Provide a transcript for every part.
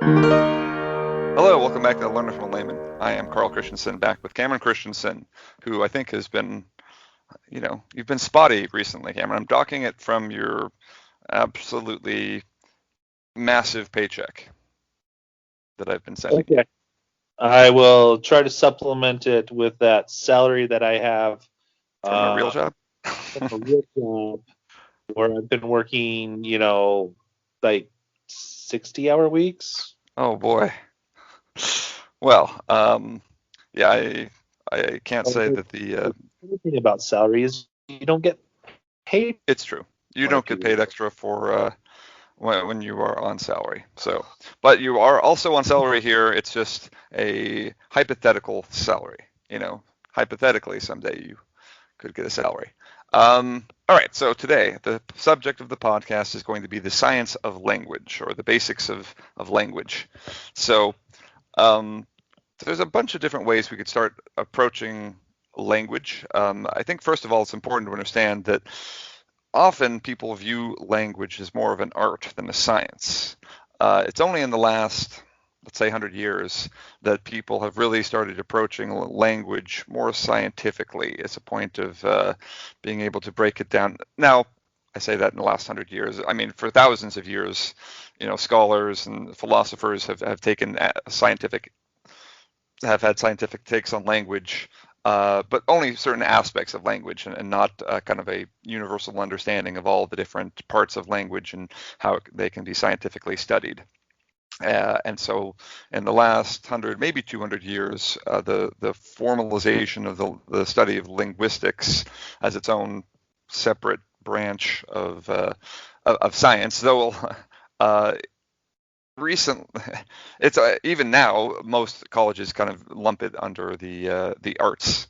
Hello, welcome back to Learner from a Layman. I am Carl Christensen, back with Cameron Christensen, who I think has been, you've been spotty recently, Cameron. I'm docking it from your absolutely massive paycheck that I've been sending you. Okay. I will try to supplement it with that salary that I have From a real uh, job. from a real job where I've been working, like 60-hour weeks. Oh boy. Well, yeah, I can't say The that funny thing about salary is you don't get paid it's true. You don't like get you. paid extra for when you are on salary. So, but you are also on salary here. It's just a hypothetical salary. Hypothetically, someday you could get a salary. All right. So today, the subject of the podcast is going to be the science of language, or the basics of language. So, um, there's a bunch of different ways we could start approaching language. I think first of all, it's important to understand that often people view language as more of an art than a science. It's only in the last, let's say, 100 years that people have really started approaching language more scientifically as a point of being able to break it down. Now, I say that in the last 100 years. I mean, for thousands of years, scholars and philosophers have taken have had scientific takes on language, but only certain aspects of language, and not kind of a universal understanding of all the different parts of language and how they can be scientifically studied. And so, in the last 100, maybe 200 years, the formalization of the study of linguistics as its own separate branch of science, though uh, recent it's even now most colleges kind of lump it under the arts.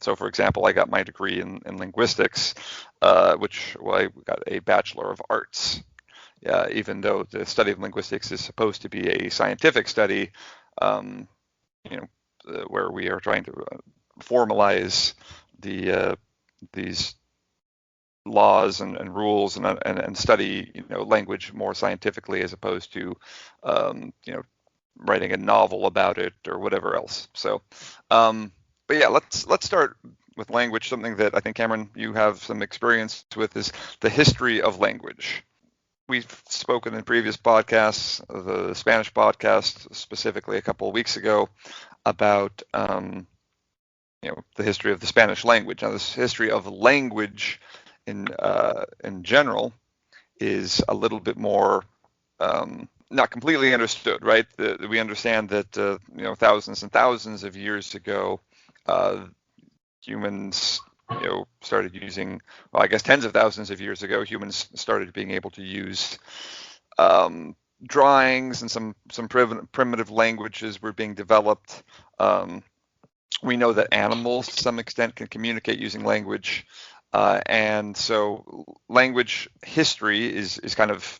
So for example, I got my degree in linguistics, which I got a bachelor of arts. Even though the study of linguistics is supposed to be a scientific study, um, you know where we are trying to formalize these laws and rules, and study language more scientifically, as opposed to writing a novel about it or whatever else. So, but yeah, let's start with language. Something that I think, Cameron, you have some experience with is the history of language. We've spoken in previous podcasts, the Spanish podcast specifically a couple of weeks ago, about the history of the Spanish language. Now, this history of language in general is a little bit more not completely understood, right? We understand that thousands and thousands of years ago, uh, humans started using, well, I guess tens of thousands of years ago, humans started being able to use drawings, and some primitive languages were being developed. We know that animals, to some extent, can communicate using language, and so language history is kind of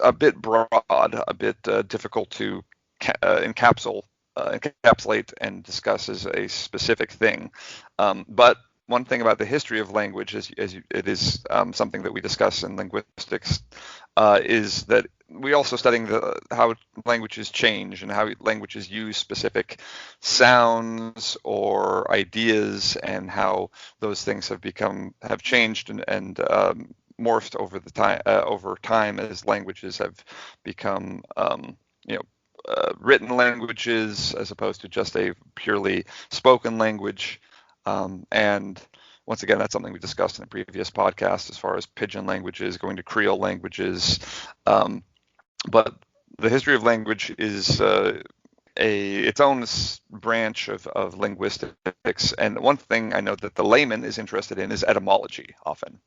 a bit broad, a bit difficult to encapsulate and discuss as a specific thing. But one thing about the history of language, it is something that we discuss in linguistics, is that we also studying how languages change and how languages use specific sounds or ideas, and how those things have changed and morphed over time as languages have become written languages as opposed to just a purely spoken language. And once again, that's something we discussed in a previous podcast as far as pidgin languages going to Creole languages. But the history of language is its own branch of linguistics. And one thing I know that the layman is interested in is etymology often.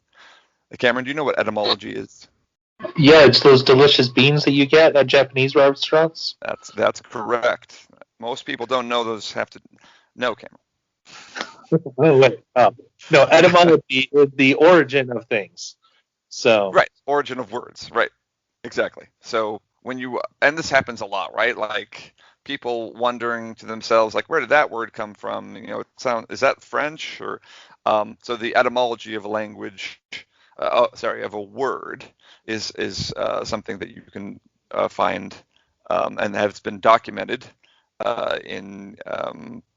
Cameron, do you know what etymology is? Yeah, it's those delicious beans that you get at Japanese restaurants. That's correct. Most people don't know those. Have to know, Cameron. Oh wait, no, etymology is the origin of things. So Right. Origin of words. Right. Exactly. So and this happens a lot, right? Like people wondering to themselves, like, where did that word come from? Is that French? Or so the etymology of a language, of a word, is something that you can find and has been documented in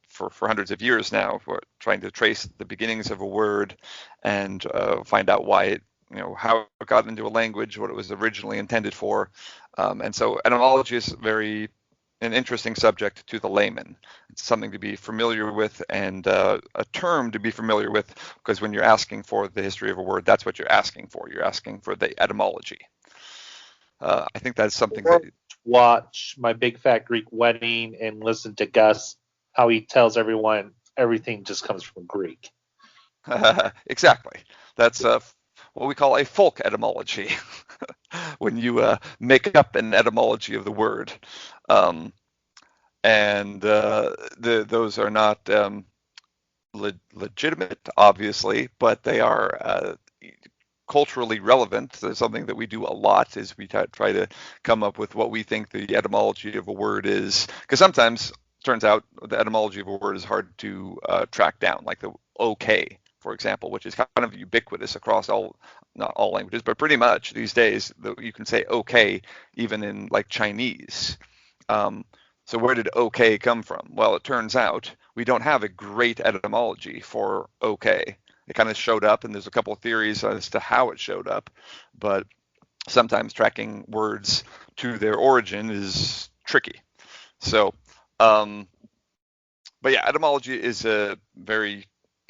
for hundreds of years now. We're trying to trace the beginnings of a word and find out why it, how it got into a language, what it was originally intended for. And so etymology is an interesting subject to the layman. It's something to be familiar with and a term to be familiar with, because when you're asking for the history of a word, that's what you're asking for. You're asking for the etymology. I think that's something that watch My Big Fat Greek Wedding and listen to Gus, how he tells everyone everything just comes from Greek. exactly. That's what we call a folk etymology, when you make up an etymology of the word. And those are not legitimate, obviously, but they are culturally relevant. There's something that we do a lot is we try to come up with what we think the etymology of a word is, because sometimes it turns out the etymology of a word is hard to track down, like the okay, for example, which is kind of ubiquitous across not all languages, but pretty much these days you can say okay even in like Chinese. So where did okay come from? Well, it turns out we don't have a great etymology for okay. It kind of showed up, and there's a couple of theories as to how it showed up, but sometimes tracking words to their origin is tricky. So, but yeah, etymology is a very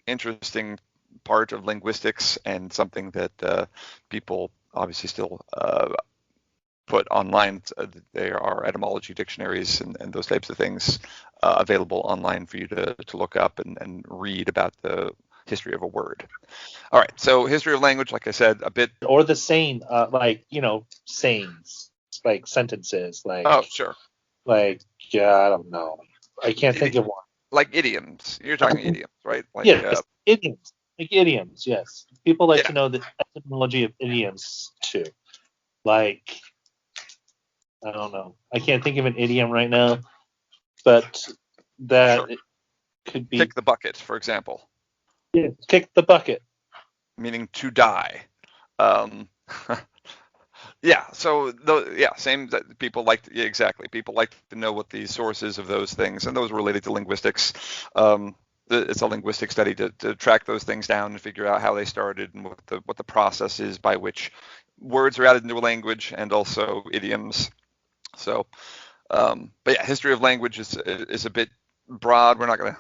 interesting part of linguistics and something that people obviously still put online. There are etymology dictionaries and those types of things available online for you to look up and read about the history of a word. All right, so history of language, like I said, a bit. Or the saying, sayings, like sentences, Oh, sure. I don't know. I can't think of one. Like idioms. You're talking idioms, right? Like, yes, idioms. Like idioms, yes. People like yeah. to know the etymology of idioms too. Like, I don't know. I can't think of an idiom right now, but that Sure. it could be. Kick the bucket, for example. Yeah, kick the bucket. Meaning to die. Yeah, so same that people like to, yeah, exactly. People like to know what the sources of those things, and those are related to linguistics. It's a linguistic study to track those things down and figure out how they started and what the process is by which words are added into a language, and also idioms. So, but yeah, history of language is a bit broad. We're not going to,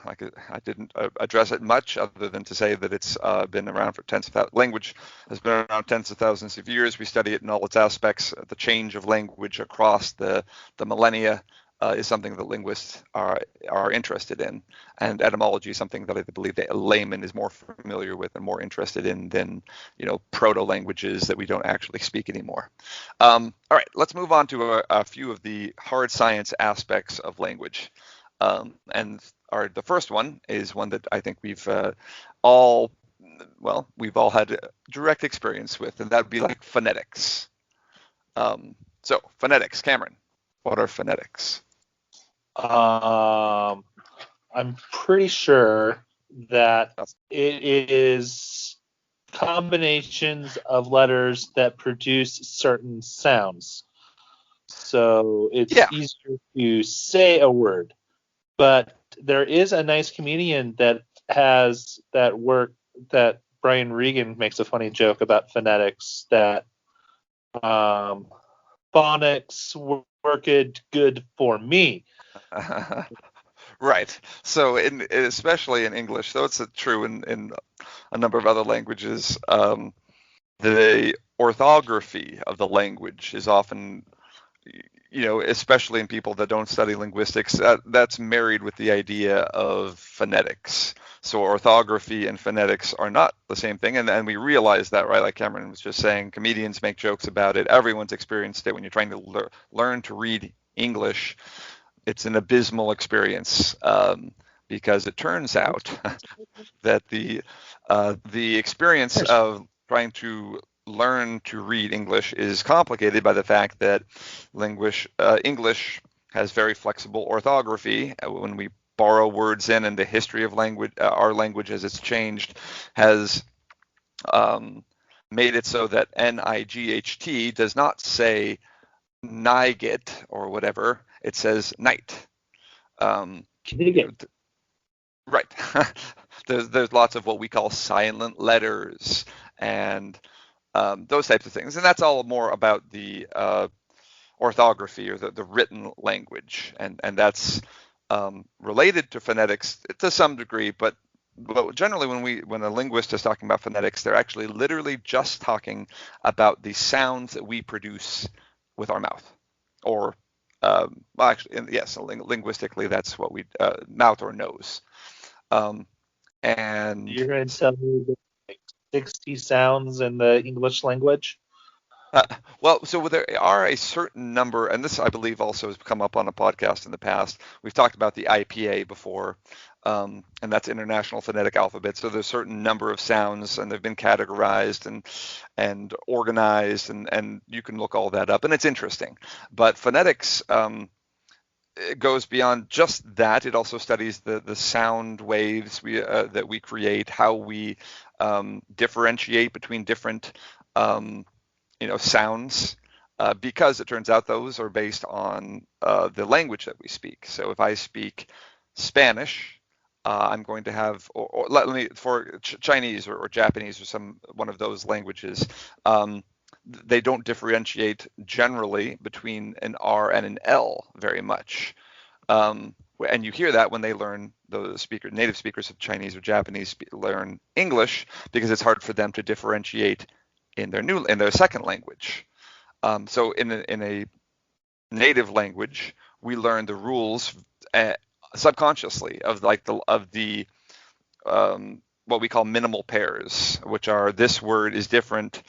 I didn't address it much other than to say that it's been around for tens of thousands. Language has been around tens of thousands of years. We study it in all its aspects. The change of language across the millennia is something that linguists are interested in, and etymology is something that I believe the layman is more familiar with and more interested in than proto languages that we don't actually speak anymore. All right, let's move on to a few of the hard science aspects of language. And the first one is one that I think we've all had direct experience with, and that would be like phonetics. So phonetics, Cameron, what are phonetics? I'm pretty sure that it is combinations of letters that produce certain sounds. So it's easier to say a word. But there is a nice comedian that has that work that Brian Regan makes a funny joke about phonetics that phonics worked good for me. Right. So especially in English, though it's true in a number of other languages, the orthography of the language is often, especially in people that don't study linguistics, that's married with the idea of phonetics. So orthography and phonetics are not the same thing, and we realize that, right? Like Cameron was just saying, comedians make jokes about it. Everyone's experienced it when you're trying to learn to read English. It's an abysmal experience, because it turns out that the experience of trying to learn to read English is complicated by the fact that English has very flexible orthography. When we borrow words in, and the history of language, our language as it's changed, has made it so that NIGHT does not say nigit or whatever, it says night. Right. There's lots of what we call silent letters and those types of things, and that's all more about the orthography or the written language, and that's related to phonetics to some degree, but generally when a linguist is talking about phonetics, they're actually literally just talking about the sounds that we produce with our mouth, or well, actually, yes, linguistically, that's what we mouth or nose. And you're going to tell me there's like 60 sounds in the English language? well, so there are a certain number, and this I believe also has come up on a podcast in the past. We've talked about the IPA before, and that's International Phonetic Alphabet. So there's a certain number of sounds, and they've been categorized and organized, and you can look all that up, and it's interesting. But phonetics it goes beyond just that. It also studies the sound waves that we create, how we differentiate between different sounds, because it turns out those are based on the language that we speak. So if I speak Spanish, I'm going to have, or let me, for Chinese or Japanese or one of those languages, they don't differentiate generally between an R and an L very much. And you hear that when they learn, the native speakers of Chinese or Japanese learn English, because it's hard for them to differentiate in their second language. So in a native language, we learn the rules subconsciously of the what we call minimal pairs, which are this word is different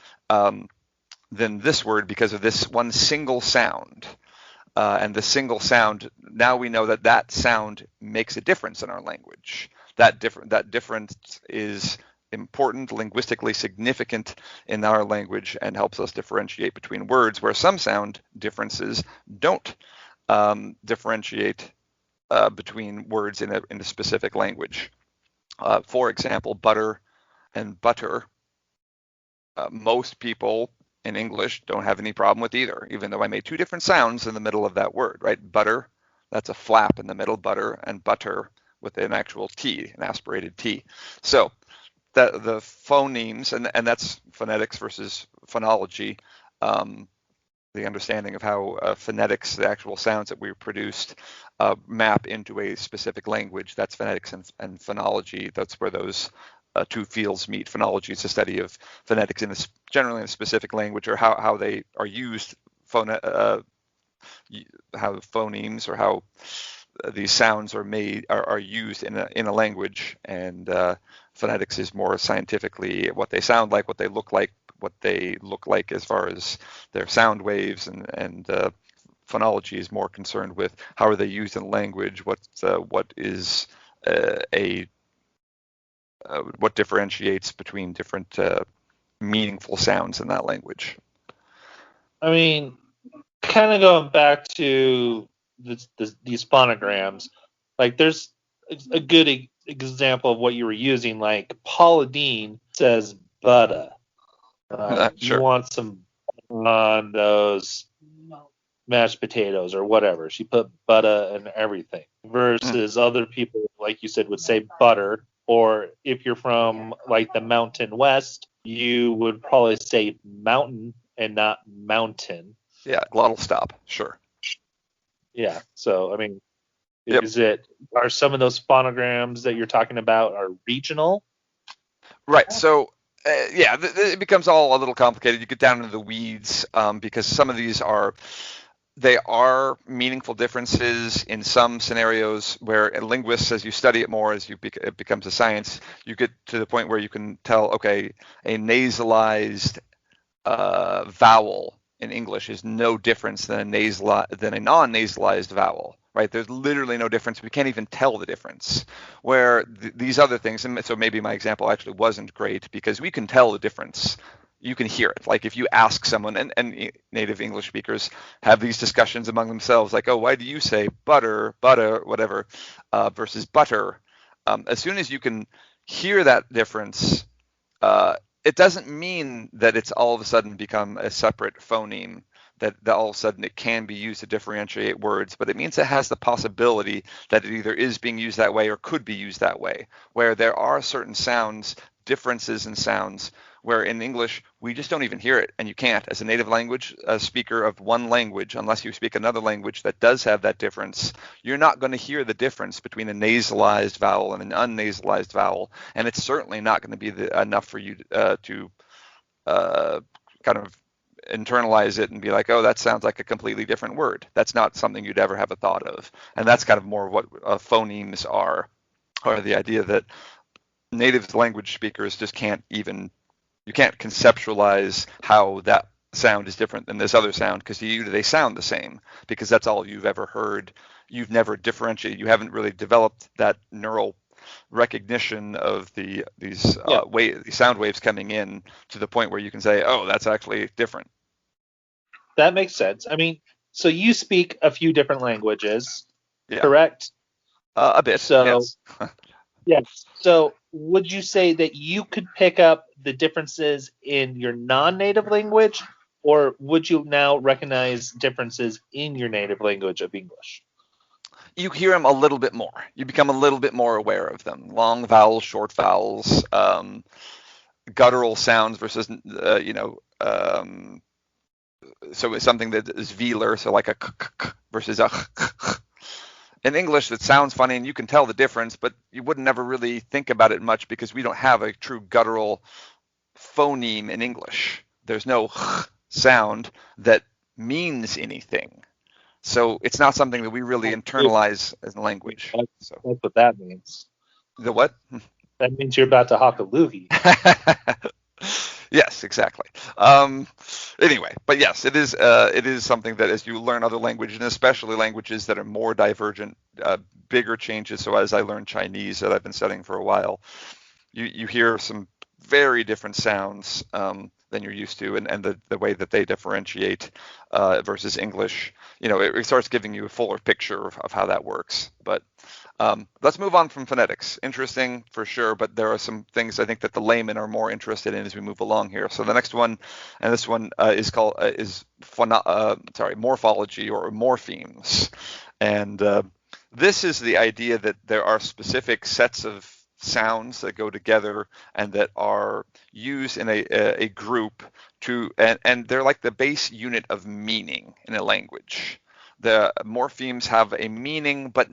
than this word because of this one single sound. And the single sound, now we know that sound makes a difference in our language. That difference is important, linguistically significant in our language, and helps us differentiate between words, where some sound differences don't differentiate between words in a specific language. For example, butter and butter. Most people in English don't have any problem with either, even though I made two different sounds in the middle of that word, right? Butter, that's a flap in the middle, butter, and butter with an actual T, an aspirated T. So the phonemes, and that's phonetics versus phonology, the understanding of how phonetics, the actual sounds that we produced, map into a specific language. That's phonetics and phonology. That's where those two fields meet. Phonology is the study of phonetics generally in a specific language, or how they are used, how phonemes or how these sounds are used in a language, and phonetics is more scientifically what they sound like, what they look like as far as their sound waves, and phonology is more concerned with how are they used in language, what differentiates between different meaningful sounds in that language. I mean, kind of going back to these phonograms, like there's a good example of what you were using. Like Paula Dean says butter. Sure. You want some on those mashed potatoes or whatever. She put butter and everything. Versus other people, like you said, would say butter. Or if you're from like the Mountain West, you would probably say mountain and not mountain. Yeah, glottal stop. Sure. Yeah. So I mean, are some of those phonograms that you're talking about are regional? Right. So it becomes all a little complicated. You get down into the weeds, because some of these are meaningful differences in some scenarios where linguists, as you study it more, it becomes a science, you get to the point where you can tell, okay, a nasalized vowel in English is no different than a non-nasalized vowel, right? There's literally no difference. We can't even tell the difference. Where these other things, and so maybe my example actually wasn't great, because we can tell the difference. You can hear it. Like if you ask someone, and native English speakers have these discussions among themselves, like, oh, why do you say butter, whatever, versus butter? As soon as you can hear that difference, it doesn't mean that it's all of a sudden become a separate phoneme, that all of a sudden it can be used to differentiate words, but it means it has the possibility that it either is being used that way or could be used that way, where there are certain sounds, differences in sounds, where in English we just don't even hear it, and you can't. As a native language speaker of one language, unless you speak another language that does have that difference, you're not going to hear the difference between a nasalized vowel and an unnasalized vowel, and it's certainly not going to be enough for you to kind of internalize it and be like, oh, that sounds like a completely different word. That's not something you'd ever have a thought of, and that's kind of more of what phonemes are, or the idea that native language speakers just can't even, you can't conceptualize how that sound is different than this other sound, because to you they sound the same, because that's all you've ever heard. You've never differentiated. You haven't really developed that neural recognition of these sound waves coming in to the point where you can say, oh, that's actually different. That makes sense. I mean, so you speak a few different languages, Yeah. correct? A bit. So, yes. yes. So, would you say that you could pick up the differences in your non-native language, or would you now recognize differences in your native language of English? You hear them a little bit more. You become a little bit more aware of them. Long vowels, short vowels, guttural sounds versus, so it's something that is velar, so like a k versus a in English that sounds funny and you can tell the difference, but you wouldn't never really think about it much because we don't have a true guttural phoneme in English. There's no sound that means anything. So it's not something that we really internalize as a language. That's what that means. The what? That means you're about to hawk a loogie. Yes, exactly. Anyway, but yes, it is something that as you learn other languages, and especially languages that are more divergent, bigger changes. So as I learned Chinese that I've been studying for a while, you hear some very different sounds than you're used to, and the way that they differentiate versus English, it starts giving you a fuller picture of how that works. But let's move on from phonetics. Interesting for sure, but there are some things I think that the laymen are more interested in as we move along here. So the next one, and this one is called morphology or morphemes, and this is the idea that there are specific sets of sounds that go together and that are used in a group and they're like the base unit of meaning in a language. The morphemes have a meaning, but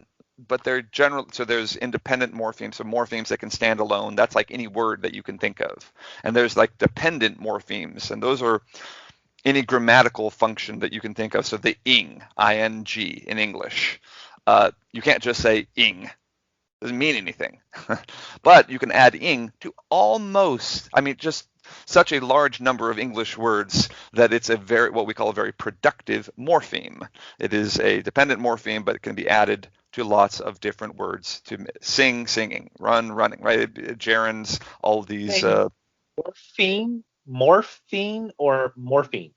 they're general. So there's independent morphemes, so morphemes that can stand alone. That's like any word that you can think of. And there's like dependent morphemes, and those are any grammatical function that you can think of. So the ing, ing in English, you can't just say ing. Doesn't mean anything. But you can add ing to just such a large number of English words that it's what we call a very productive morpheme. It is a dependent morpheme, but it can be added to lots of different words, to sing, singing, run, running, right? Gerunds, all of these. Morpheme or morphine?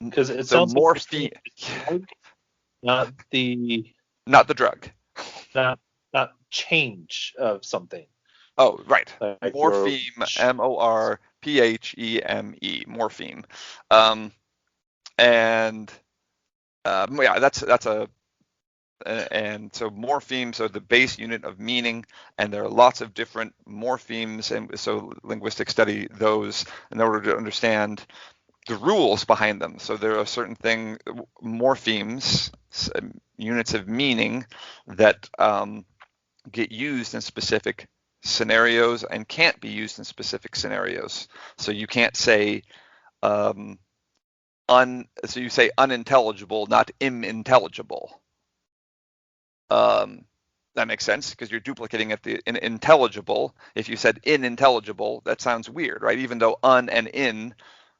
Because it sounds morphine, not the drug. Not change of something. Oh, right. Like morpheme, morpheme, morpheme. And so morphemes are the base unit of meaning, and there are lots of different morphemes, and so linguistics study those in order to understand the rules behind them. So there are certain morphemes, units of meaning that get used in specific scenarios and can't be used in specific scenarios. So you can't say so you say unintelligible, not unintelligible. That makes sense because you're duplicating in intelligible. If you said unintelligible, that sounds weird, right? Even though un and in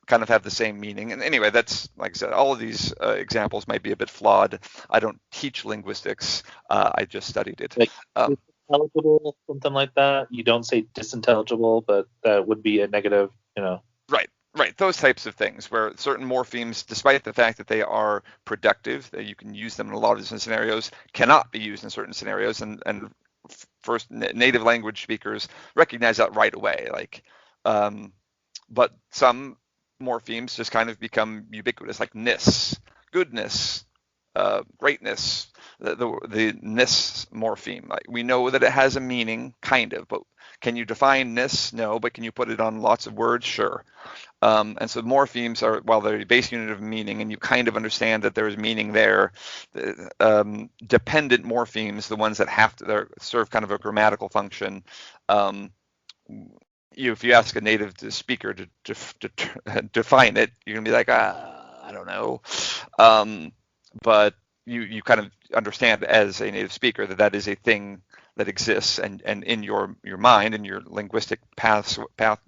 kind of have the same meaning. And anyway, that's, like I said, all of these examples might be a bit flawed. I don't teach linguistics. I just studied it. Like disintelligible, something like that. You don't say disintelligible, but that would be a negative, Right. Those types of things where certain morphemes, despite the fact that they are productive, that you can use them in a lot of different scenarios, cannot be used in certain scenarios. And first, native language speakers recognize that right away. But some morphemes just kind of become ubiquitous, like nis. goodness, greatness, the ness morpheme. Like, we know that it has a meaning, kind of, but can you define ness? No, but can you put it on lots of words? Sure. And so morphemes are, while they're a base unit of meaning, and you kind of understand that there's meaning there, dependent morphemes, the ones that serve kind of a grammatical function, if you ask a native speaker to define it, you're gonna be like, I don't know. But you kind of understand as a native speaker that is a thing that exists, and in your mind and your linguistic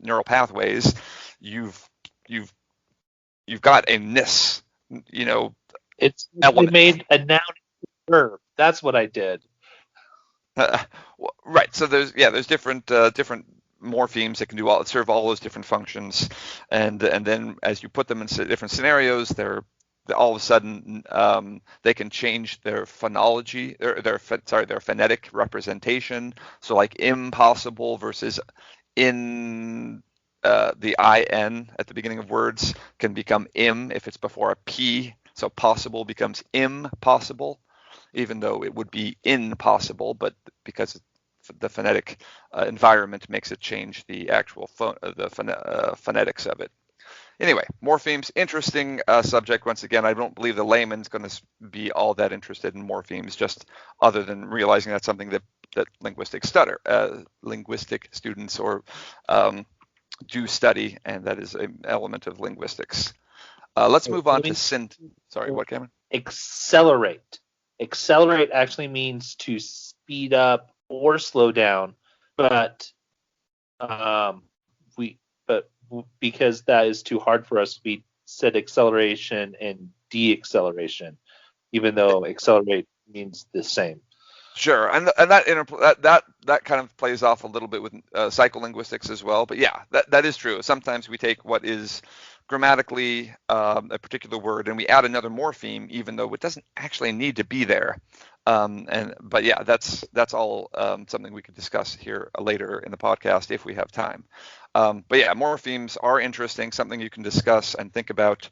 neural pathways, you've got a ness, It's element. made a noun verb. That's what I did. Right. So there's different morphemes that can serve all those different functions, and then as you put them in different scenarios, they're all of a sudden they can change their phonology, their phonetic representation. So like impossible versus in, the in at the beginning of words can become im if it's before a p. So possible becomes impossible, even though it would be impossible, but because the phonetic environment makes it change the actual phonetics of it. Anyway, morphemes, interesting subject. Once again, I don't believe the layman's going to be all that interested in morphemes, just other than realizing that's something that linguistic students or do study, and that is an element of linguistics. Let's move on to Sorry, what, Cameron? Accelerate. Accelerate actually means to speed up or slow down, but because that is too hard for us, we said acceleration and deacceleration, even though accelerate means the same. Sure, and that kind of plays off a little bit with psycholinguistics as well. But yeah, that is true. Sometimes we take what is grammatically a particular word and we add another morpheme, even though it doesn't actually need to be there. But yeah, that's all something we could discuss here later in the podcast if we have time. But yeah, morphemes are interesting, something you can discuss and think about.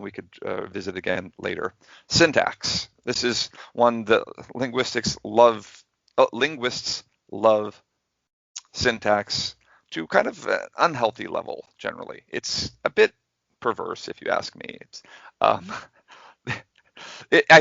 We could visit again later. Syntax. This is one that linguists love syntax to kind of an unhealthy level generally. It's a bit perverse, if you ask me. I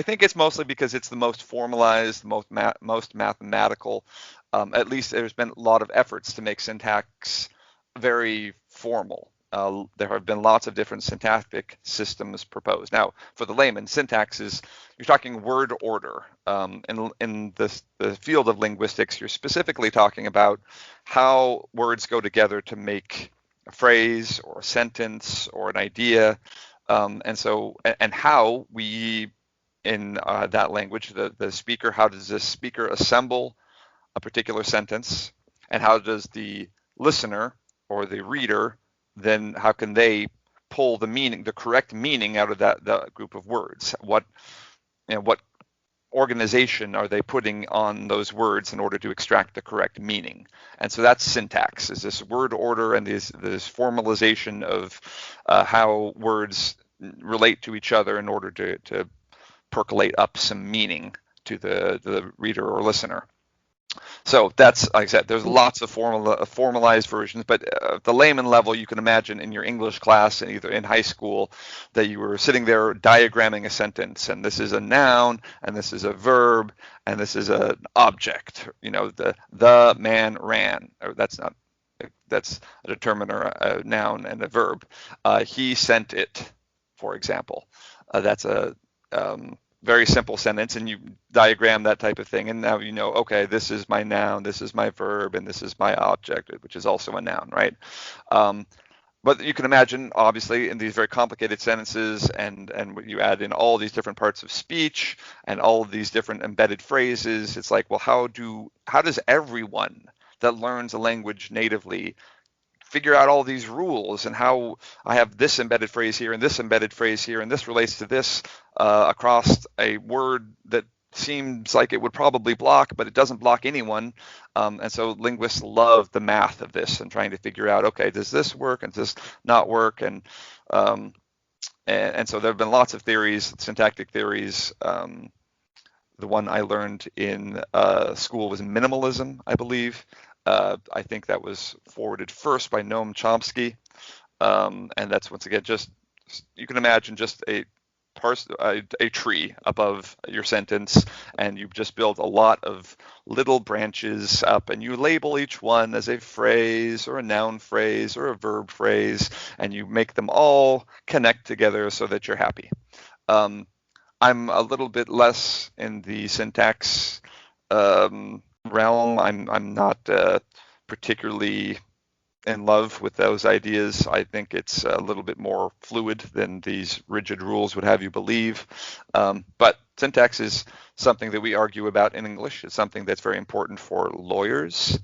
think it's mostly because it's the most formalized, most mathematical. At least there's been a lot of efforts to make syntax very formal. There have been lots of different syntactic systems proposed. Now, for the layman, syntax is, you're talking word order. In the field of linguistics, you're specifically talking about how words go together to make a phrase or a sentence or an idea. And how we, in that language, the speaker, how does this speaker assemble a particular sentence, and how does the listener or the reader, then how can they pull the correct meaning out of that group of words? What organization are they putting on those words in order to extract the correct meaning? And so that's syntax, is this word order and this formalization of how words relate to each other in order to percolate up some meaning to the reader or listener. So that's, like I said, there's lots of formalized versions, but at the layman level, you can imagine in your English class, and either in high school, that you were sitting there diagramming a sentence, and this is a noun, and this is a verb, and this is an object. The man ran. Or that's a determiner, a noun, and a verb. He sent it, for example. That's a very simple sentence, and you diagram that type of thing, and now you know, okay, this is my noun, this is my verb, and this is my object, which is also a noun, right? But you can imagine, obviously, in these very complicated sentences, and you add in all these different parts of speech and all of these different embedded phrases, it's like, well, how does everyone that learns a language natively figure out all these rules, and how I have this embedded phrase here and this embedded phrase here, and this relates to this across a word that seems like it would probably block, but it doesn't block anyone. And so linguists love the math of this and trying to figure out, okay, does this work and does this not work? And and so there have been lots of theories, syntactic theories. The one I learned in school was minimalism, I believe. I think that was forwarded first by Noam Chomsky, and that's once again just, you can imagine just a tree above your sentence, and you just build a lot of little branches up, and you label each one as a phrase or a noun phrase or a verb phrase, and you make them all connect together so that you're happy. I'm a little bit less in the syntax realm. I'm not particularly in love with those ideas. I think it's a little bit more fluid than these rigid rules would have you believe. But syntax is something that we argue about in English. It's something that's very important for lawyers.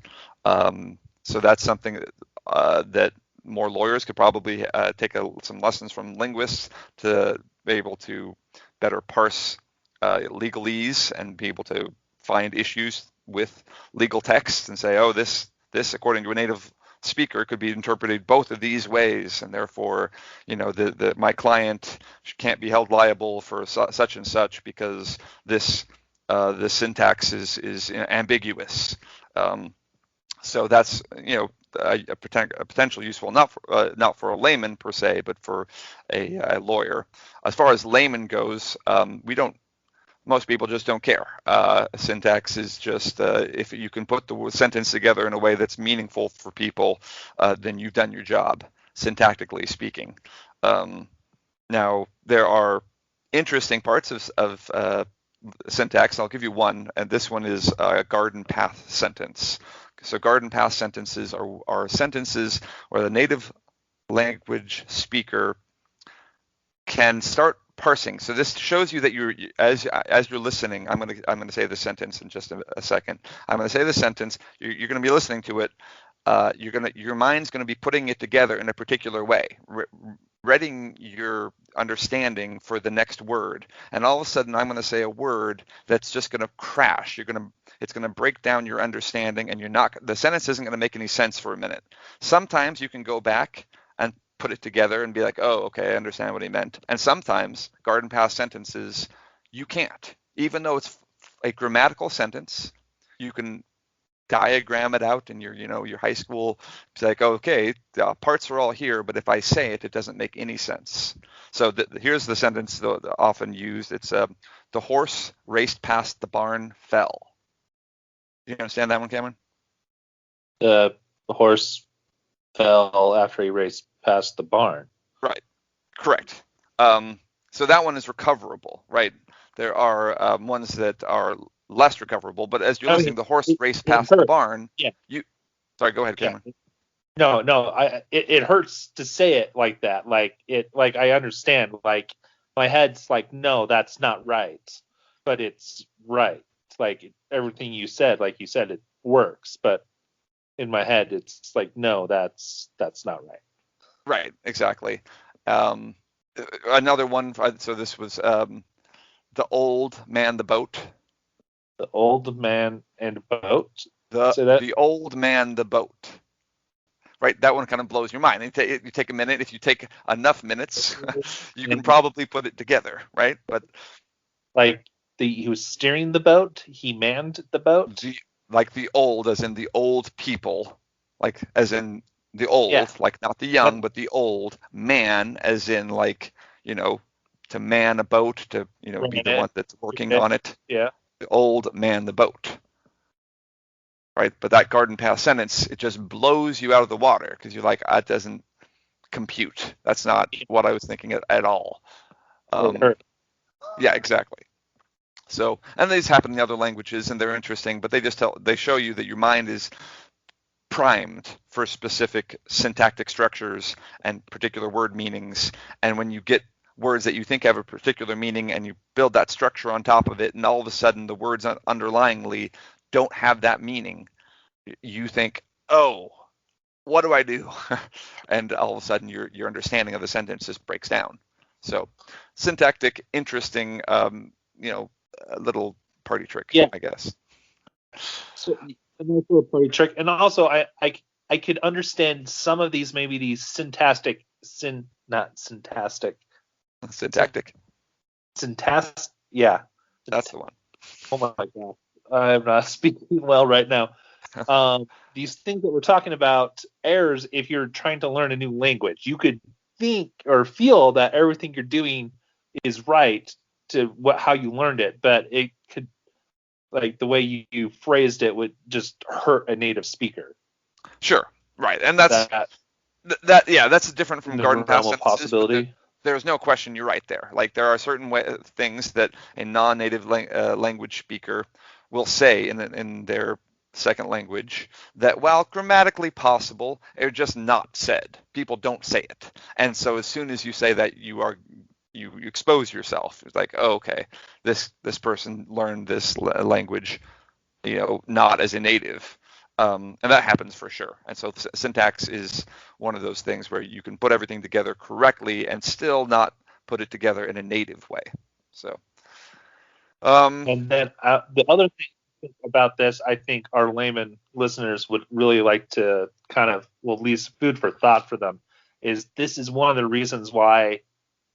So that's something that more lawyers could probably take some lessons from linguists to be able to better parse legalese and be able to find issues with legal texts and say, oh, this according to a native speaker could be interpreted both of these ways, and therefore, my client can't be held liable for such and such because this syntax is ambiguous. So that's a potential useful, not for a layman per se, but for a lawyer. As far as layman goes, most people just don't care. Syntax is just if you can put the sentence together in a way that's meaningful for people, then you've done your job, syntactically speaking. Now, there are interesting parts of syntax. I'll give you one, and this one is a garden path sentence. So garden path sentences are sentences where the native language speaker can start parsing. So this shows you that as you're listening, I'm going to say the sentence in just a second. I'm going to say the sentence. You're going to be listening to it. Your mind's going to be putting it together in a particular way, readying your understanding for the next word. And all of a sudden, I'm going to say a word that's just going to crash. It's going to break down your understanding, and the sentence isn't going to make any sense for a minute. Sometimes you can go back and put it together and be like, oh, okay, I understand what he meant. And sometimes garden path sentences, you can't. Even though it's a grammatical sentence, you can diagram it out in your high school. It's like, okay, the parts are all here, but if I say it, it doesn't make any sense. So here's the sentence often used. It's the horse raced past the barn, fell. Do you understand that one, Cameron? The horse fell after he raced past the barn. Right. Correct. So that one is recoverable, right? There are ones that are less recoverable, but as you're listening, the horse raced past the barn. Yeah. Sorry, go ahead, Cameron. Yeah. No. It hurts to say it like that. Like I understand. Like my head's like, no, that's not right, but it's right. Like everything you said, it works, but in my head, it's like, no, that's not right. Right, exactly. Another one. So this was the old man, the boat. The old man and boat. The old man, the boat. Right, that one kind of blows your mind. You take a minute. If you take enough minutes, you can probably put it together, right? But like he was steering the boat. He manned the boat. Like the old, as in the old people, like as in the old, like not the young, but the old man, as in like, to man a boat, to, be the one that's working on it. Yeah. The old man, the boat. Right. But that garden path sentence, it just blows you out of the water because you're like, that doesn't compute. That's not what I was thinking at all. Yeah, exactly. So, and these happen in other languages, and they're interesting, but they show you that your mind is primed for specific syntactic structures and particular word meanings. And when you get words that you think have a particular meaning and you build that structure on top of it, and all of a sudden the words underlyingly don't have that meaning, you think, oh, what do I do? And all of a sudden your understanding of the sentence just breaks down. So syntactic, interesting, a little party trick, I guess. So a nice little party trick, and also I could understand some of these, maybe these not syntactic, Syntactic. Yeah. That's the one. Oh my God. I'm not speaking well right now. These things that we're talking about, errors, if you're trying to learn a new language, you could think or feel that everything you're doing is right to how you learned it, but it could, like, the way you phrased it would just hurt a native speaker. Sure. Right. And that's that's different from In the garden realm path of sentences, but possibility. there's no question you're right there. Like there are certain things that a non-native language speaker will say in their second language that, while grammatically possible, are just not said. People don't say it, and so as soon as you say that, you expose yourself. It's like, oh, okay, this person learned this language, not as a native. And that happens for sure. And so syntax is one of those things where you can put everything together correctly and still not put it together in a native way. So, And then the other thing about this, I think our layman listeners would really like to kind of, well, at least food for thought for them, is this is one of the reasons why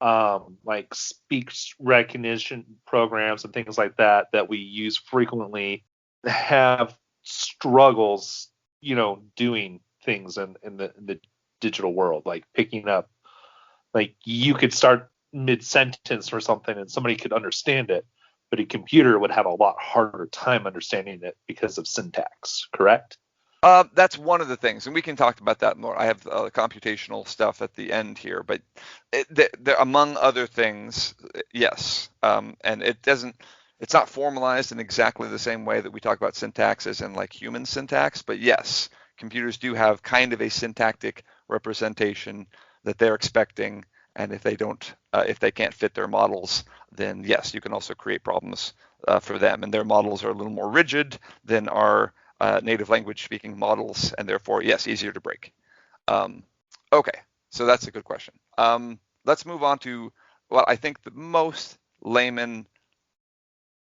like speech recognition programs and things like that we use frequently have struggles, doing things in the digital world, like picking up, like you could start mid-sentence or something and somebody could understand it, but a computer would have a lot harder time understanding it because of syntax, correct? that's one of the things, and we can talk about that more. I have computational stuff at the end here, but among other things, yes, and it's not formalized in exactly the same way that we talk about syntax as in like human syntax, but yes, computers do have kind of a syntactic representation that they're expecting, and if they can't fit their models, then yes, you can also create problems for them, and their models are a little more rigid than our native language speaking models, and therefore, yes, easier to break. Okay, so that's a good question. Let's move on to what I think the most laymen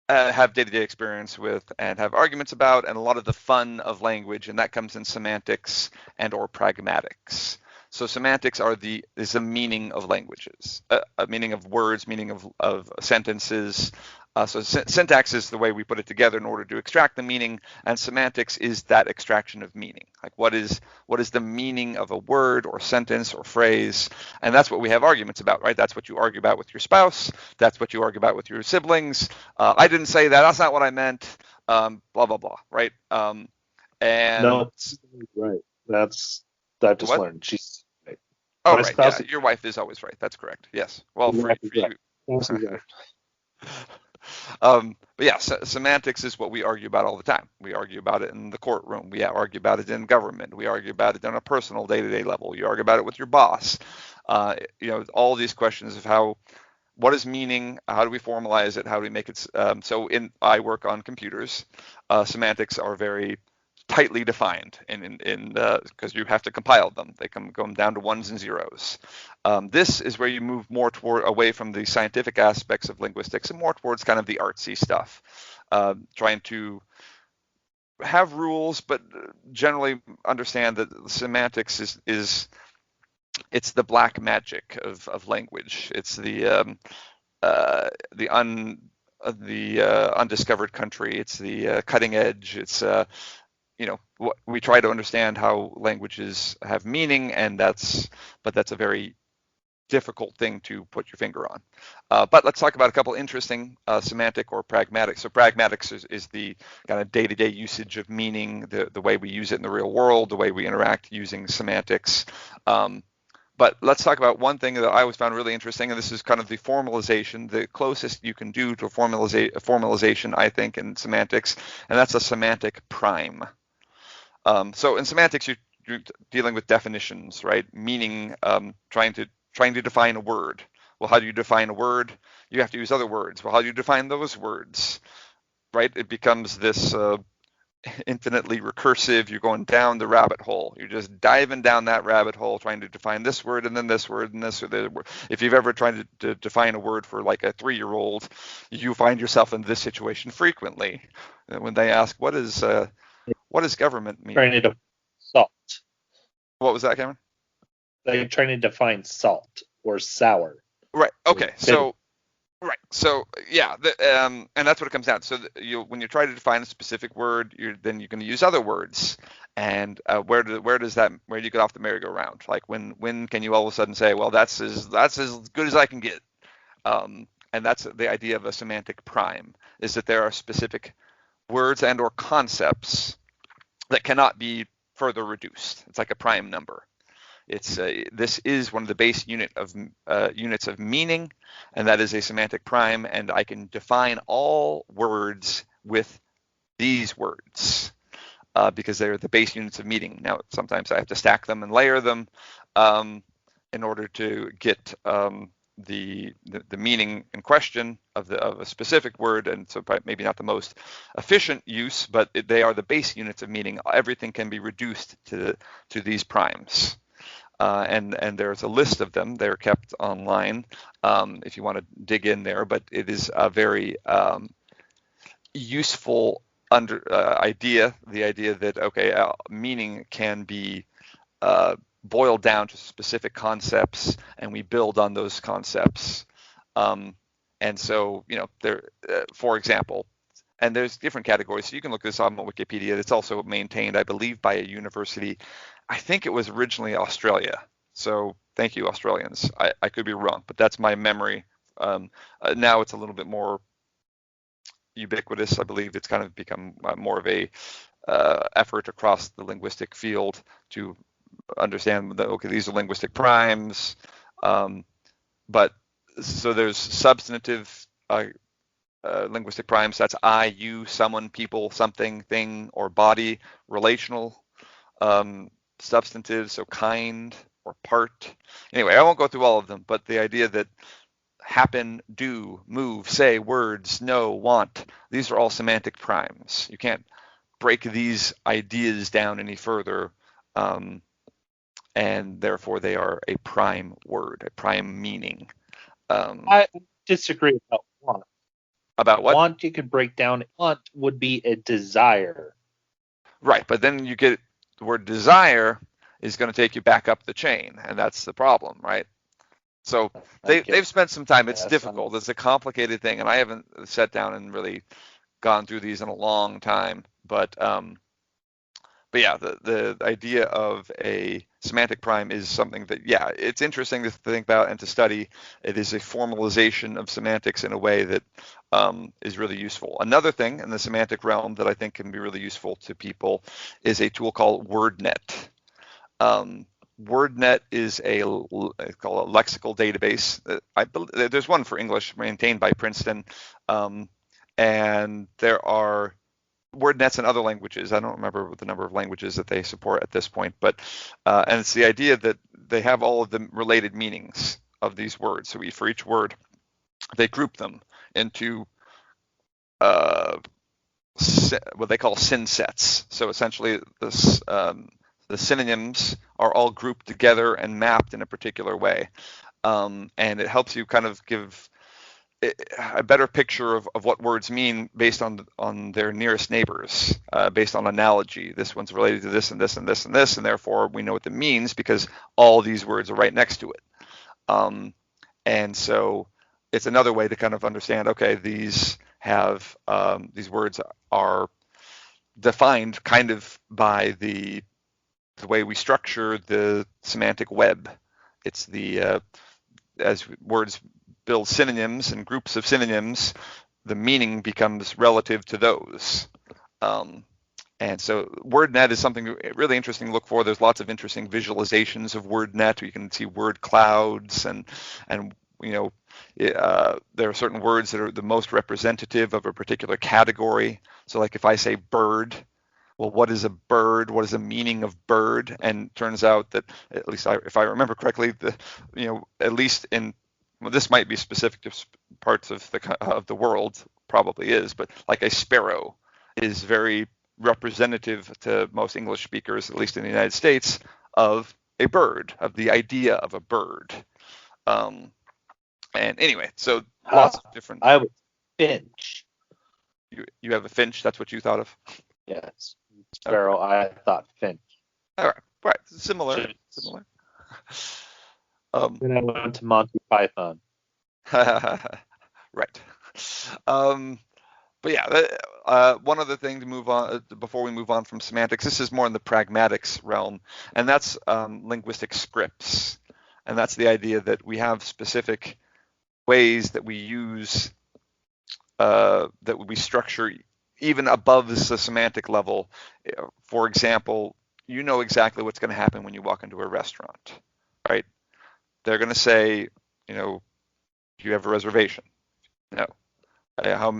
have day-to-day experience with and have arguments about, and a lot of the fun of language, and that comes in semantics and or pragmatics. So semantics is the meaning of languages, meaning of words, meaning of sentences. So syntax is the way we put it together in order to extract the meaning, and semantics is that extraction of meaning. Like what is the meaning of a word or sentence or phrase, and that's what we have arguments about, right? That's what you argue about with your spouse. That's what you argue about with your siblings. I didn't say that. That's not what I meant. Blah blah blah, right? And No, right. That's I've just what? learned. She's right. Oh, My right. Yeah, spouse is your wife is always right. That's correct. Yes. Well, for right. you. Spouse is right. But yeah, semantics is what we argue about all the time. We argue about it in the courtroom. We argue about it in government. We argue about it on a personal day-to-day level. You argue about it with your boss. All these questions of what is meaning? How do we formalize it? How do we make it? I work on computers. Semantics are very tightly defined because you have to compile them. They go down to ones and zeros. This is where you move more away from the scientific aspects of linguistics and more towards kind of the artsy stuff, trying to have rules, but generally understand that semantics is it's the black magic of language. It's the undiscovered country. It's the cutting edge. It's we try to understand how languages have meaning, and that's a very difficult thing to put your finger on. But let's talk about a couple interesting semantic or pragmatic. So pragmatics is the kind of day-to-day usage of meaning, the way we use it in the real world, the way we interact using semantics. But let's talk about one thing that I always found really interesting, and this is kind of the formalization, the closest you can do to formalization, I think, in semantics, and that's a semantic prime. So in semantics, you're dealing with definitions, right? Meaning, trying to define a word. Well, how do you define a word? You have to use other words. Well, how do you define those words, right? It becomes this infinitely recursive. You're going down the rabbit hole. You're just diving down that rabbit hole, trying to define this word and then this word and this or that word. If you've ever tried to define a word for like a 3-year-old, you find yourself in this situation frequently. When they ask, what does government mean? Trying to define salt. What was that, Cameron? They're trying to define salt or sour. Right. Okay. Bit of- So right. So yeah, and that's what it comes down to. So when you try to define a specific word, then you're going to use other words. And where do you get off the merry-go-round? Like when can you all of a sudden say, well, that's as good as I can get? And that's the idea of a semantic prime, is that there are specific words and or concepts that cannot be further reduced. It's like a prime number. This is one of the base units of meaning, and that is a semantic prime. And I can define all words with these words because they're the base units of meaning. Now, sometimes I have to stack them and layer them in order to get the meaning in question of a specific word, and so maybe not the most efficient use, but they are the base units of meaning. Everything can be reduced to these primes. And there's a list of them. They're kept online if you want to dig in there, but it is a very useful idea, the idea that, okay, meaning can be boiled down to specific concepts, and we build on those concepts. And so, for example, and there's different categories. So you can look this up on Wikipedia. It's also maintained, I believe, by a university. I think it was originally Australia. So thank you, Australians. I could be wrong, but that's my memory. Now it's a little bit more ubiquitous. I believe it's kind of become more of a effort across the linguistic field to understand that, okay, these are linguistic primes. But so there's substantive linguistic primes. That's I, you, someone, people, something, thing, or body. Relational substantive, so kind or part. Anyway, I won't go through all of them, but the idea that happen, do, move, say, words, know, want, these are all semantic primes. You can't break these ideas down any further, and therefore they are a prime word, a prime meaning. I disagree about want. About what? Want you could break down. Want would be a desire. Right, but then you get the word desire is going to take you back up the chain, and that's the problem, right? So they've spent some time. It's difficult. It's a complicated thing, and I haven't sat down and really gone through these in a long time. But yeah, the idea of a semantic prime is something that, yeah, it's interesting to think about and to study. It is a formalization of semantics in a way that is really useful. Another thing in the semantic realm that I think can be really useful to people is a tool called WordNet. WordNet is called a lexical database. There's one for English maintained by Princeton, and there are WordNets in other languages. I don't remember the number of languages that they support at this point, but and it's the idea that they have all of the related meanings of these words. So for each word, they group them into what they call synsets. So essentially, the synonyms are all grouped together and mapped in a particular way, and it helps you kind of give a better picture of what words mean based on their nearest neighbors, based on analogy. This one's related to this and this and this and this, and therefore we know what it means because all these words are right next to it. And so it's another way to kind of understand, okay, these words are defined kind of by the way we structure the semantic web. It's as words build synonyms and groups of synonyms, the meaning becomes relative to those. And so WordNet is something really interesting to look for. There's lots of interesting visualizations of WordNet. You can see word clouds and there are certain words that are the most representative of a particular category. So like if I say bird, well, what is a bird? What is the meaning of bird? And it turns out that, at least if I remember correctly, at least this might be specific to parts of the world, probably is, but like a sparrow is very representative to most English speakers, at least in the United States, of a bird, of the idea of a bird. And anyway, so lots of different. I would finch. You have a finch. That's what you thought of. Yes, sparrow. Okay. I thought finch. All right. Similar. Then I went to Monty Python. Right. But yeah, one other thing to move on before we move on from semantics. This is more in the pragmatics realm, and that's linguistic scripts, and that's the idea that we have specific ways that we use that we structure even above the semantic level. For example, you know exactly what's going to happen when you walk into a restaurant, right? They're going to say, you know, do you have a reservation? No. How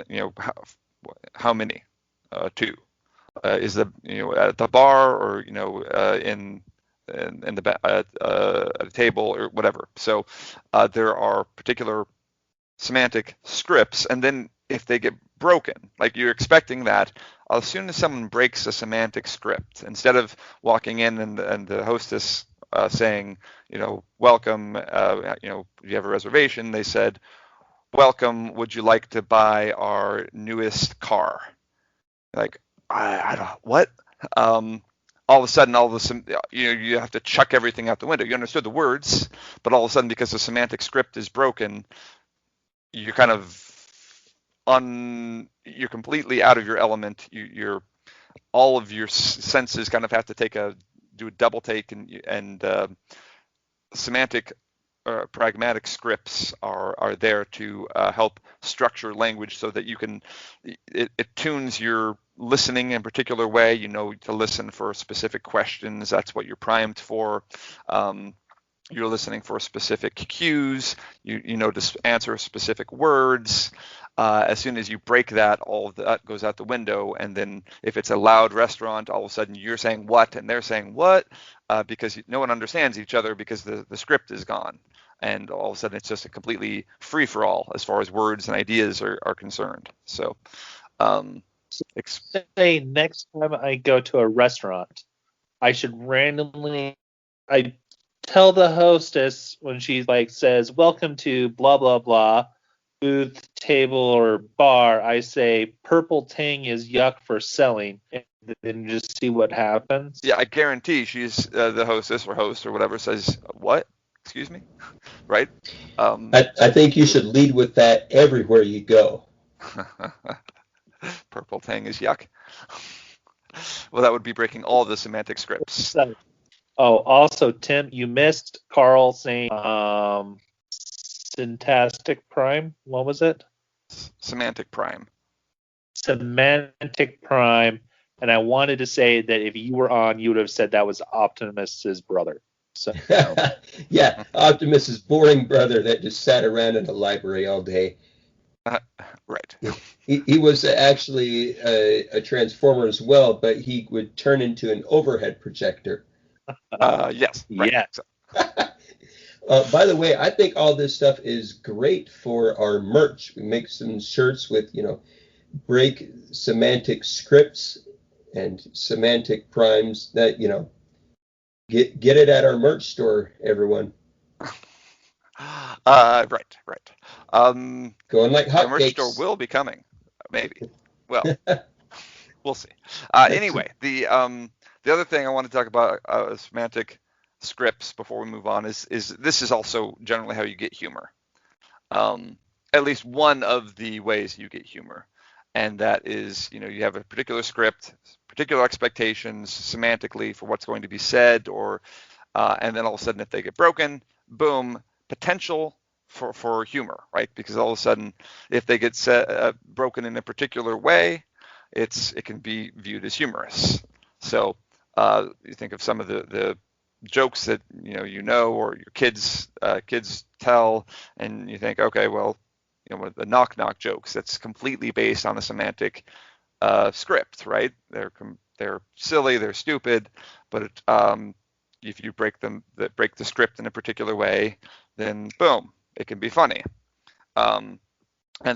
many? Two. Is the at the bar or in the at a table or whatever. So there are particular semantic scripts, and then if they get broken, like you're expecting that, as soon as someone breaks a semantic script, instead of walking in and the hostess saying, welcome, do you have a reservation? They said, welcome, would you like to buy our newest car? Like, I don't, what? All of a sudden, you have to chuck everything out the window. You understood the words, but all of a sudden, because the semantic script is broken, you're kind of you're completely out of your element. You're all of your senses kind of have to do a double take, and semantic pragmatic scripts are there to help structure language so that it tunes your listening in a particular way. You know to listen for specific questions. That's what you're primed for. You're listening for specific cues. You know to answer specific words. As soon as you break that, all of that goes out the window. And then if it's a loud restaurant, all of a sudden you're saying what and they're saying what, because no one understands each other because the script is gone. And all of a sudden it's just a completely free for all as far as words and ideas are concerned. So, say next time I go to a restaurant, I should I tell the hostess when she says, welcome to blah, blah, blah, booth, table, or bar, I say, purple tang is yuck for selling, and then just see what happens. Yeah, I guarantee she's the hostess or host or whatever says, what? Excuse me? Right? I think you should lead with that everywhere you go. Purple tang is yuck. Well, that would be breaking all the semantic scripts. Also, Tim, you missed Carl saying syntactic prime. What was it? Semantic prime. Semantic prime. And I wanted to say that if you were on, you would have said that was Optimus's brother. So yeah, Optimus's boring brother that just sat around in the library all day. Right. He was actually a transformer as well, but he would turn into an overhead projector. Yes. Right. Yeah. By the way, I think all this stuff is great for our merch. We make some shirts with, break semantic scripts and semantic primes that, get it at our merch store, everyone. Right. Going like hotcakes. The merch store will be coming, maybe. Well, we'll see. Anyway, the other thing I want to talk about semantic scripts before we move on is this is also generally how you get humor. At least one of the ways you get humor, and that is you have a particular script, particular expectations semantically for what's going to be said, or and then all of a sudden if they get broken, boom, potential for humor, right? Because all of a sudden if they get broken in a particular way, it can be viewed as humorous. So you think of some of the jokes that or your kids tell, and you think, okay, well, the knock jokes, that's completely based on a semantic script, right? They're silly, they're stupid, but if you break the script in a particular way, then boom, it can be funny. And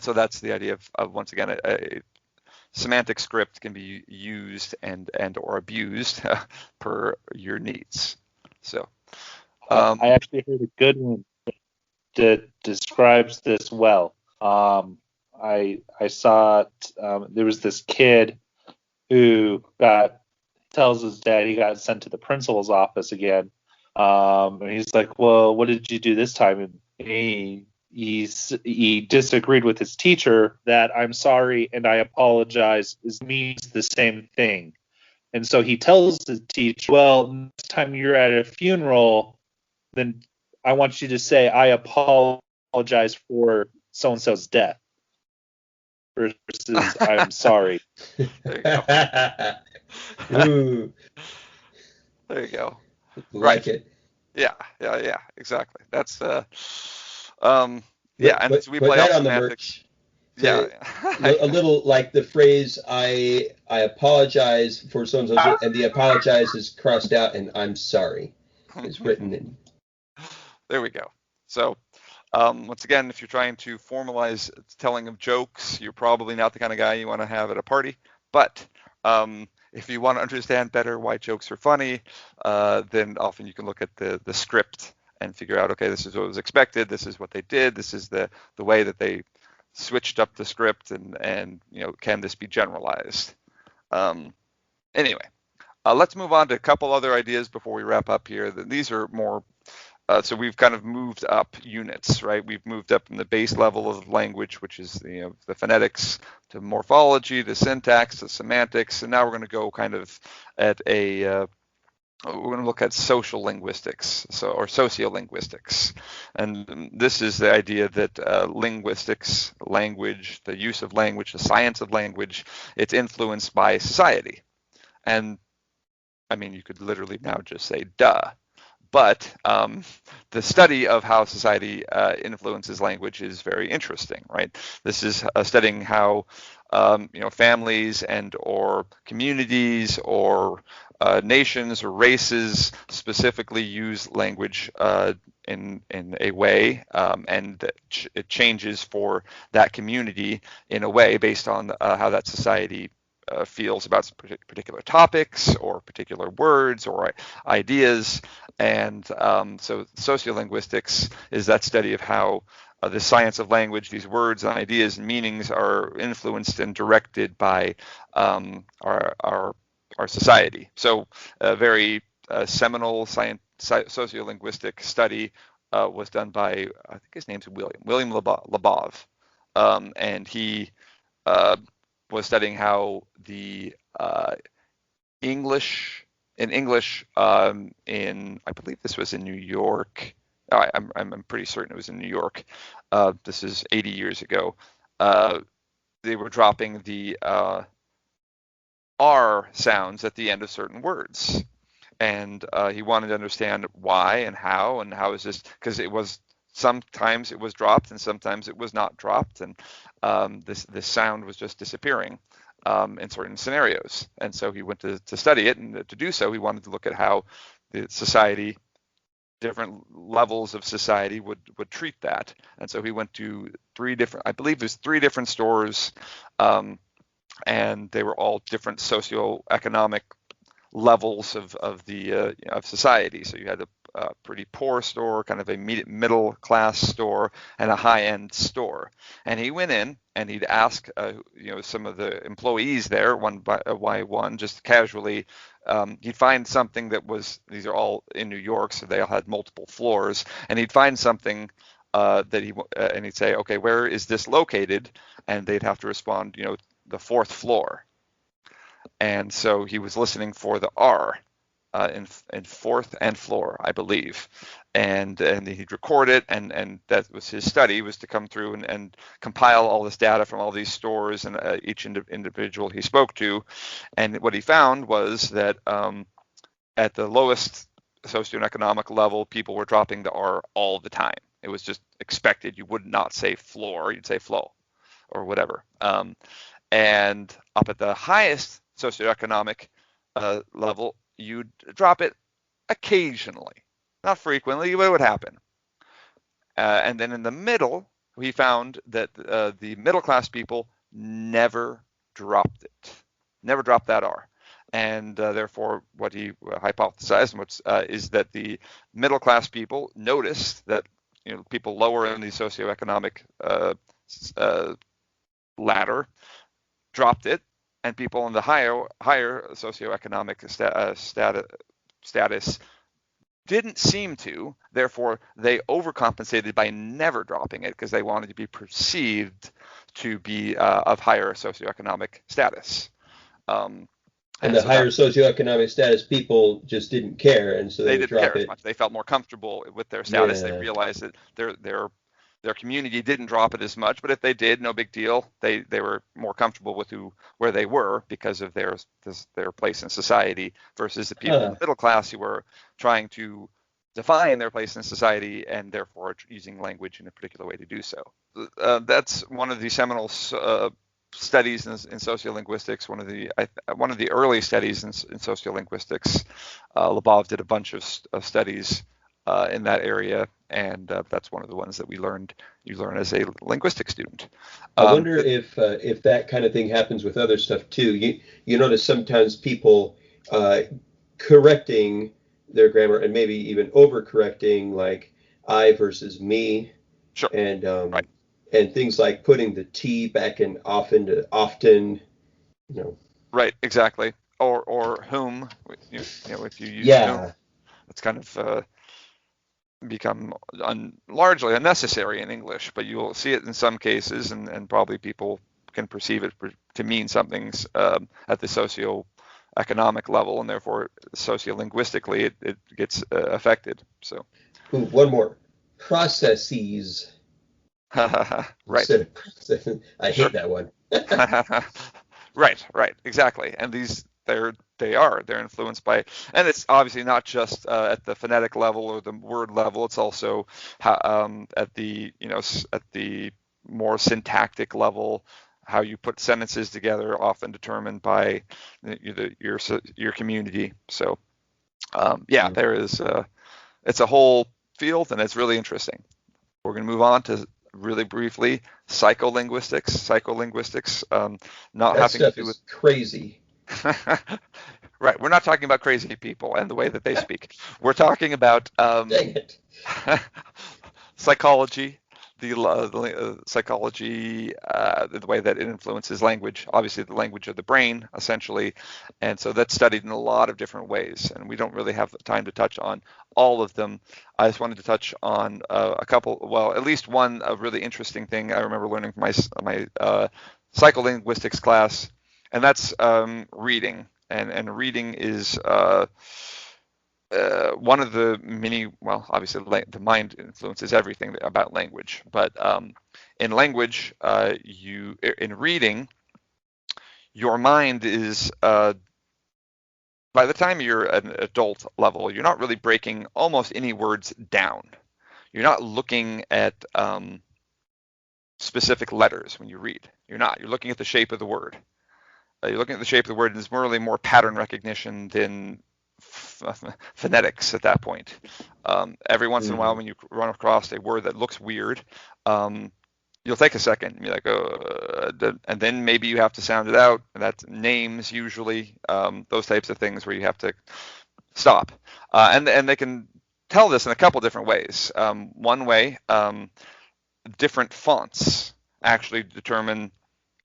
so that's the idea of once again, a semantic script can be used and or abused per your needs. So I actually heard a good one that describes this well. I saw it. There was this kid who tells his dad he got sent to the principal's office again. And he's like, well, what did you do this time? And he he disagreed with his teacher that I'm sorry and I apologize means the same thing. And so he tells the teacher, well, next time you're at a funeral, then I want you to say, I apologize for so-and-so's death versus I'm sorry. There you go. Ooh, There you go. like Right. it. Yeah, exactly. That's yeah, Put and so we put play that off on the semantics. merch. Yeah, To a little like the phrase I apologize for so and so, and the apologize is crossed out, and I'm sorry is written in. there we go. So once again, if you're trying to formalize telling of jokes, you're probably not the kind of guy you want to have at a party. But if you want to understand better why jokes are funny, then often you can look at the script and figure out, okay, this is what was expected. This is what they did. This is the way that they switched up the script, and can this be generalized? Anyway, let's move on to a couple other ideas before we wrap up here. These are more so we've kind of moved up units, right? We've moved up from the base level of language, which is the phonetics, to morphology, to syntax, to semantics, and now we're going to go kind of at we're going to look at social linguistics, or sociolinguistics. And this is the idea that linguistics, language, the use of language, the science of language, it's influenced by society. And I mean, you could literally now just say duh. But the study of how society influences language is very interesting, right? This is studying how families and or communities or nations or races specifically use language in a way, and it changes for that community in a way based on how that society feels about particular topics or particular words or ideas. And so sociolinguistics is that study of how the science of language, these words and ideas and meanings, are influenced and directed by our society. So a very seminal sociolinguistic study was done by, I think his name's William Labov, and he uh, was studying how the English in I believe this was in New York. I'm pretty certain it was in New York. This is 80 years ago. They were dropping the R sounds at the end of certain words, and he wanted to understand why and how is this, because it was sometimes it was dropped and sometimes it was not dropped, and this sound was just disappearing in certain scenarios. And so he went to study it, and to do so he wanted to look at how the society, different levels of society would treat that. And so he went to I believe there's 3 different stores, and they were all different socioeconomic levels of the of society. So you had a pretty poor store, kind of a middle class store, and a high end store. And he went in and he'd ask some of the employees there one by one, just casually. He'd find something that was, these are all in New York, so they all had multiple floors, and he'd find something and he'd say, okay, where is this located? And they'd have to respond, the 4th floor. And so he was listening for the R in 4th and floor, I believe, and he'd record it, and that was his study, was to come through and compile all this data from all these stores and each individual he spoke to. And what he found was that at the lowest socioeconomic level, people were dropping the R all the time. It was just expected. You would not say floor, you'd say flow or whatever. And up at the highest socioeconomic level, you'd drop it occasionally, not frequently, but it would happen. And then in the middle, we found that the middle class people never dropped it, never dropped that R. And therefore, what he hypothesized is that the middle class people noticed that people lower in the socioeconomic ladder dropped it, and people in the higher socioeconomic status didn't seem to. Therefore, they overcompensated by never dropping it because they wanted to be perceived to be of higher socioeconomic status. And the so higher socioeconomic status people just didn't care, and so they they would didn't care drop as it. much. They felt more comfortable with their status. They Yeah. realized that their community didn't drop it as much, but if they did, no big deal. They were more comfortable with where they were because of their place in society versus the people in Huh. the middle class who were trying to define their place in society and therefore using language in a particular way to do so. That's one of the seminal studies in sociolinguistics. One of the early studies in sociolinguistics. Labov did a bunch of studies in that area, and that's one of the ones that you learn as a linguistics student. I wonder if that kind of thing happens with other stuff too. You notice sometimes people correcting their grammar and maybe even overcorrecting, like I versus me, Sure. and Right. and things like putting the T back in often to often, you know. Right. Exactly. Or whom, if you use whom, Yeah. it's kind of become largely unnecessary in English, but you'll see it in some cases, and probably people can perceive it to mean something at the socioeconomic level, and therefore sociolinguistically it gets affected. So, Ooh, one more. Processes right, instead of process. I sure, hate that one. right, exactly. And they're influenced by, and it's obviously not just at the phonetic level or the word level. It's also at the at the more syntactic level, how you put sentences together, often determined by your community. So yeah, there is it's a whole field, and it's really interesting. We're going to move on to really briefly psycholinguistics. Psycholinguistics, not That having to stuff do with is crazy. right. We're not talking about crazy people and the way that they speak. We're talking about Dang it. psychology, the psychology, the way that it influences language, obviously the language of the brain, essentially. And so that's studied in a lot of different ways, and we don't really have the time to touch on all of them. I just wanted to touch on a couple, well, at least one a really interesting thing I remember learning from my psycholinguistics class, and that's reading. And reading is one of the many, well, obviously the mind influences everything about language, but in language, in reading, your mind is, by the time you're an adult level, you're not really breaking almost any words down. You're not looking at specific letters when you read. You're not. You're looking at the shape of the word. You're looking at the shape of the word, and it's more pattern recognition than phonetics at that point. Every once in a while, when you run across a word that looks weird, you'll take a second and be like, and then maybe you have to sound it out. And that's names usually, those types of things where you have to stop. And they can tell this in a couple different ways. One way, different fonts actually determine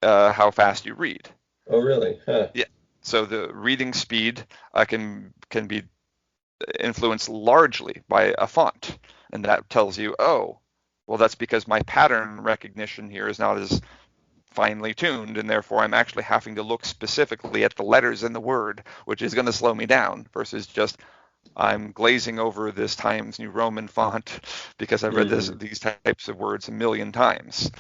how fast you read. Oh, really? Huh. Yeah. So the reading speed can be influenced largely by a font, and that tells you, oh, well, that's because my pattern recognition here is not as finely tuned, and therefore I'm actually having to look specifically at the letters in the word, which is going to slow me down, versus just I'm glazing over this Times New Roman font because I've read these types of words a million times.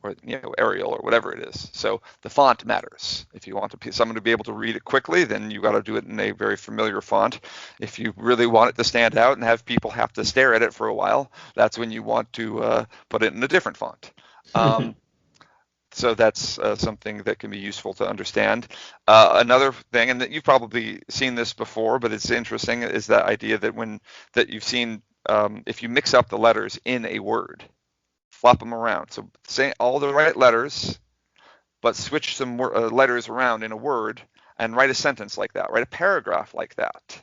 Or Arial or whatever it is. So the font matters. If you want someone to be able to read it quickly, then you got to do it in a very familiar font. If you really want it to stand out and have people have to stare at it for a while, that's when you want to put it in a different font. So that's something that can be useful to understand. Another thing, and that you've probably seen this before, but it's interesting, is that idea that you've seen if you mix up the letters in a word, flop them around. So say all the right letters, but switch some letters around in a word and write a sentence like that, write a paragraph like that.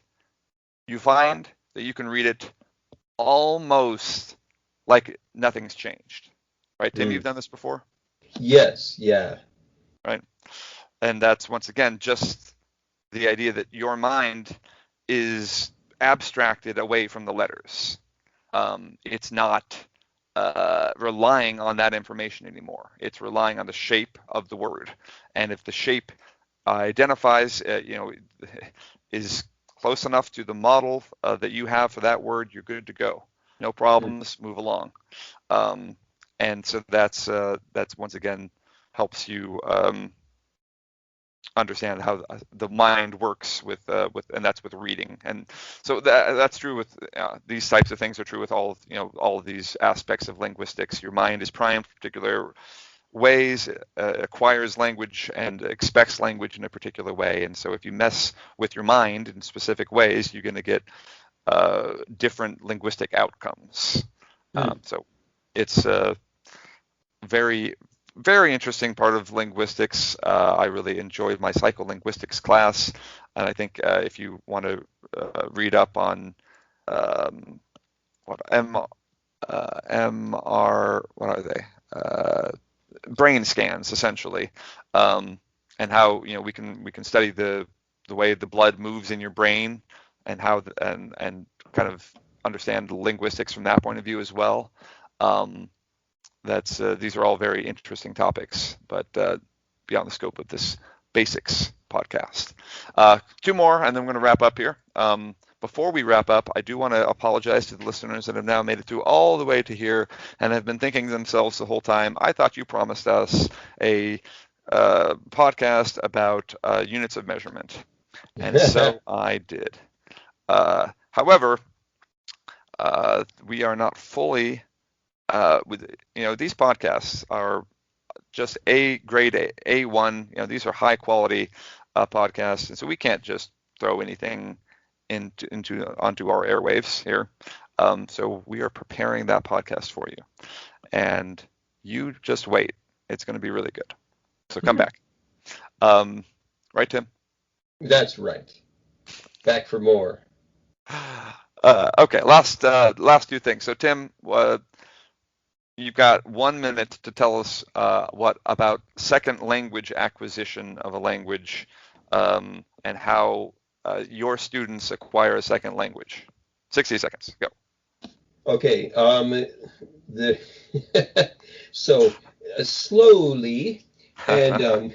You find that you can read it almost like nothing's changed. Right, Tim, you've done this before? Yes, yeah. Right. And that's, once again, just the idea that your mind is abstracted away from the letters. It's not relying on that information anymore. It's relying on the shape of the word, and if the shape identifies, is close enough to the model that you have for that word, you're good to go. No problems, move along. And so that's once again helps you understand how the mind works with and that's with reading. And so that's true with these types of things are true with all of these aspects of linguistics. Your mind is primed in particular ways, acquires language and expects language in a particular way. And so if you mess with your mind in specific ways, you're going to get different linguistic outcomes. So it's a very, very interesting part of linguistics. I really enjoyed my psycholinguistics class, and I think if you want to read up on what what are they? Brain scans, essentially, and how we can study the way the blood moves in your brain, and how and kind of understand the linguistics from that point of view as well. These are all very interesting topics, but beyond the scope of this basics podcast. Two more, and then we're going to wrap up here. Before we wrap up, I do want to apologize to the listeners that have now made it through all the way to here and have been thinking to themselves the whole time, I thought you promised us a podcast about units of measurement. And so I did. However, we are not fully these podcasts are just grade A1. These are high quality podcasts, and so we can't just throw anything onto our airwaves here. So we are preparing that podcast for you, and you just wait. It's going to be really good. So come back. Right, Tim? That's right. Back for more. Okay, last two things. So Tim, you've got 1 minute to tell us what about second language acquisition of a language, and how your students acquire a second language. 60 seconds, go. Okay, so slowly, and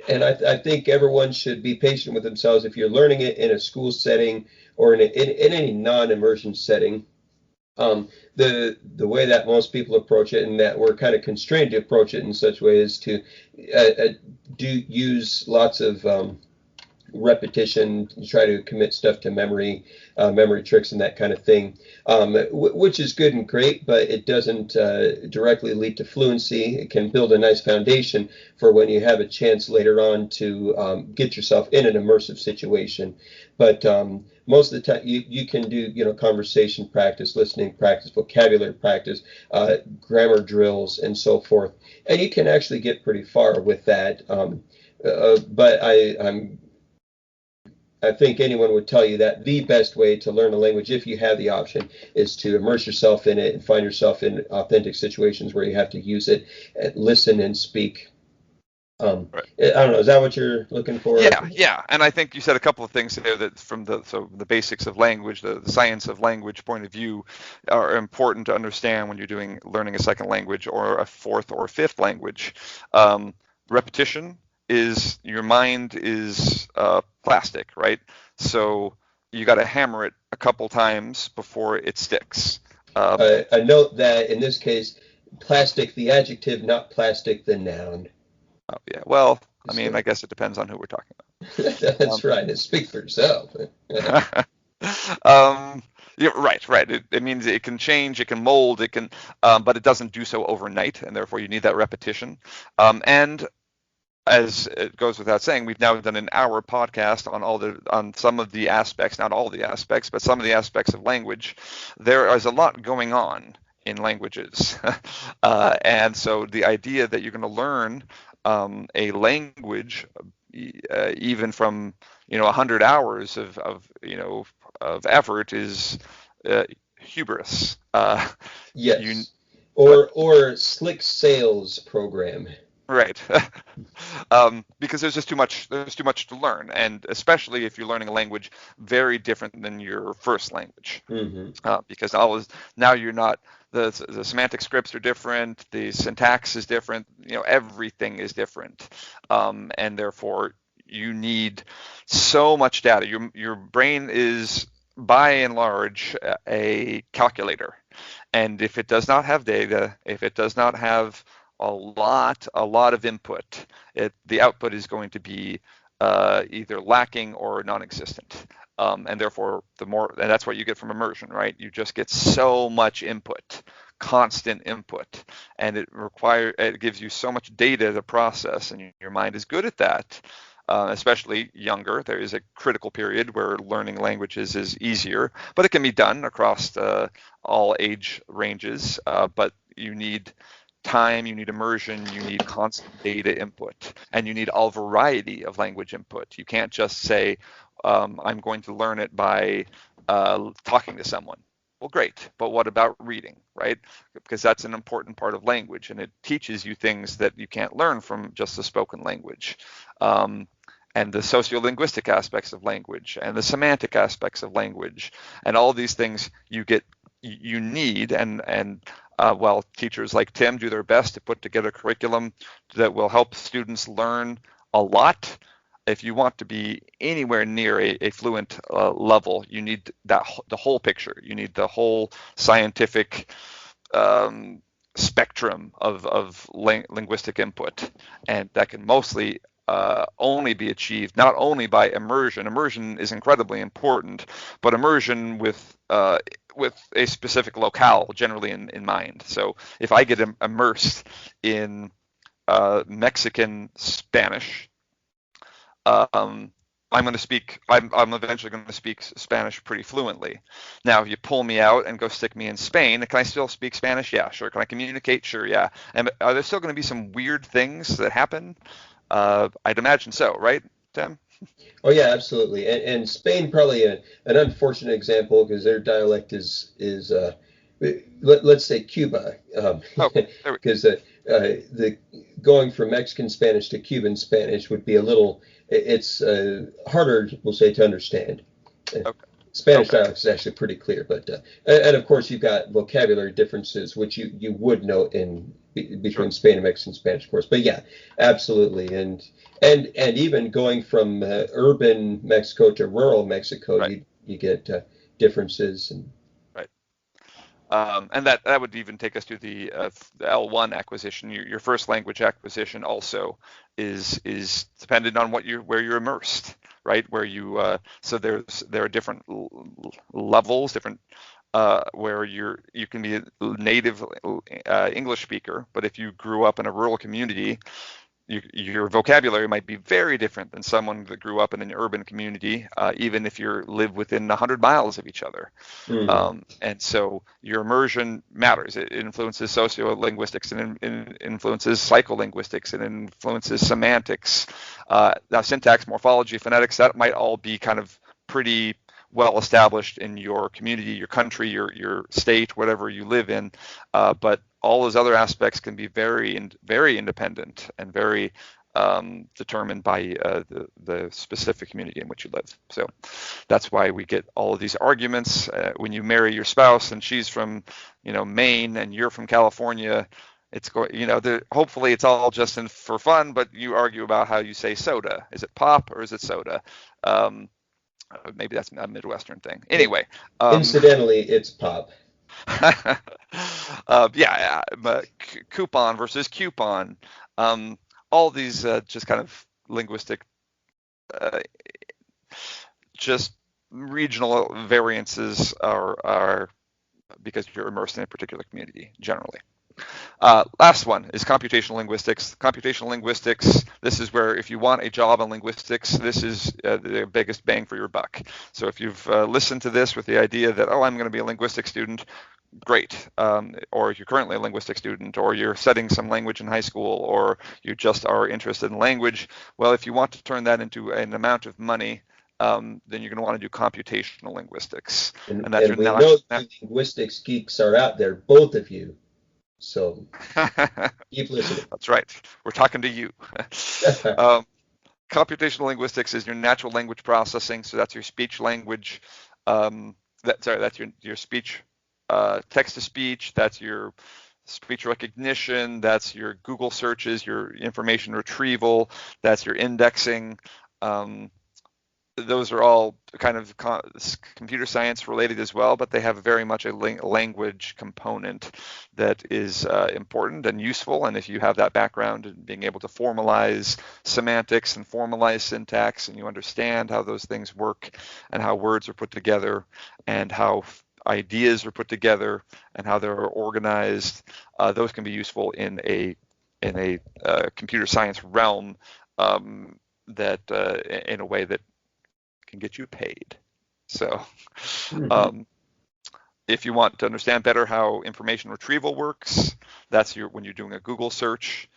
I think everyone should be patient with themselves if you're learning it in a school setting or in any non-immersion setting. The way that most people approach it, and that we're kind of constrained to approach it in such a way, is to use lots of repetition, try to commit stuff to memory tricks and that kind of thing, which is good and great, but it doesn't directly lead to fluency. It can build a nice foundation for when you have a chance later on to get yourself in an immersive situation. But most of the time you can do conversation practice, listening practice, vocabulary practice, grammar drills, and so forth, and you can actually get pretty far with that. But I think anyone would tell you that the best way to learn a language, if you have the option, is to immerse yourself in it and find yourself in authentic situations where you have to use it, and listen and speak. Right. I don't know. Is that what you're looking for? Yeah. And I think you said a couple of things there that from the basics of language, the science of language point of view, are important to understand when you're learning a second language or a fourth or fifth language. Repetition is, your mind is plastic, right? So you got to hammer it a couple times before it sticks. I note that in this case, plastic the adjective, not plastic the noun. Oh, yeah. Well, I mean, I guess it depends on who we're talking about. That's right. Speak for yourself. Yeah, right. It means it can change, it can mold, it can, but it doesn't do so overnight, and therefore you need that repetition. And as it goes without saying, we've now done an hour podcast on some of the aspects, not all the aspects, but some of the aspects of language. There is a lot going on in languages, and so the idea that you're going to learn a language, even from 100 hours of effort, is hubris. Yes. Or slick sales program. Right. Because there's just too much. There's too much to learn, and especially if you're learning a language very different than your first language, Hmm. because now you're not the semantic scripts are different, the syntax is different. Everything is different, and therefore you need so much data. Your brain is by and large a calculator, and if it does not have data, if it does not have a lot of input, the output is going to be either lacking or non-existent. And therefore, and that's what you get from immersion, right? You just get so much input, constant input, and it gives you so much data to process, and your mind is good at that. Especially younger, there is a critical period where learning languages is easier, but it can be done across all age ranges. But you need time, you need immersion, you need constant data input, and you need all variety of language input. You can't just say, I'm going to learn it by talking to someone. Well, great, but what about reading, right? Because that's an important part of language, and it teaches you things that you can't learn from just the spoken language. And the sociolinguistic aspects of language and the semantic aspects of language and all these things you need, and well, teachers like Tim do their best to put together curriculum that will help students learn a lot. If you want to be anywhere near a fluent level, you need the whole picture. You need the whole scientific spectrum of linguistic input, and that can mostly only be achieved not only by immersion. Immersion is incredibly important, but immersion with a specific locale generally in mind. So if I get immersed in Mexican Spanish, um, I'm going to speak. I'm eventually going to speak Spanish pretty fluently. Now, if you pull me out and go stick me in Spain, can I still speak Spanish? Yeah, sure. Can I communicate? Sure, yeah. And are there still going to be some weird things that happen? I'd imagine so, right, Tim? Oh yeah, absolutely. And Spain probably an unfortunate example because their dialect is let's say Cuba, Oh, there we because the going from Mexican Spanish to Cuban Spanish would be a little it's harder, we'll say, to understand. Uh, Okay. Spanish Okay. dialect is actually pretty clear, but and of course you've got vocabulary differences, which you would note in between Sure. Spain and Mexican Spanish, of course. But yeah, absolutely, and even going from urban Mexico to rural Mexico, Right. you get differences and Right. And that would even take us to the L1 acquisition. Your first language acquisition also is dependent on where you're immersed, right? Where you so there are different levels, different where you can be a native English speaker, but if you grew up in a rural community, your vocabulary might be very different than someone that grew up in an urban community, even if you live within 100 miles of each other. mm, And so your immersion matters. It influences sociolinguistics and influences psycholinguistics and influences semantics. Now, syntax, morphology, phonetics, that might all be kind of pretty well established in your community, your country, your state, whatever you live in. But all those other aspects can be very independent and very determined by the specific community in which you live. So that's why we get all of these arguments when you marry your spouse and she's from, Maine and you're from California. It's going, hopefully it's all just for fun, but you argue about how you say soda. Is it pop or is it soda? Um, Maybe that's a Midwestern thing. it, Anyway, incidentally, it's pop. yeah, but coupon versus coupon. Um, all these just kind of linguistic, uh, just regional variances are because you're immersed in a particular community generally. Last one is computational linguistics. Computational linguistics, this is where if you want a job in linguistics, this is the biggest bang for your buck. So if you've listened to this with the idea that, oh, I'm going to be a linguistics student, great. Or if you're currently a linguistic student, or you're studying some language in high school, or you just are interested in language, well, if you want to turn that into an amount of money, then you're going to want to do computational linguistics. And that's And your we not, know you linguistics geeks are out there, both of you. So keep listening. That's right. We're talking to you. um, Computational linguistics is your natural language processing. So that's your speech language. That's your speech, text to speech. That's your speech recognition. That's your Google searches, your information retrieval. That's your indexing. Um, those are all kind of computer science related as well, but they have very much a language component that is important and useful. And if you have that background in being able to formalize semantics and formalize syntax, and you understand how those things work and how words are put together and how ideas are put together and how they're organized, those can be useful in a computer science realm, that in a way that can get you paid. So if you want to understand better how information retrieval works, that's when you're doing a Google search.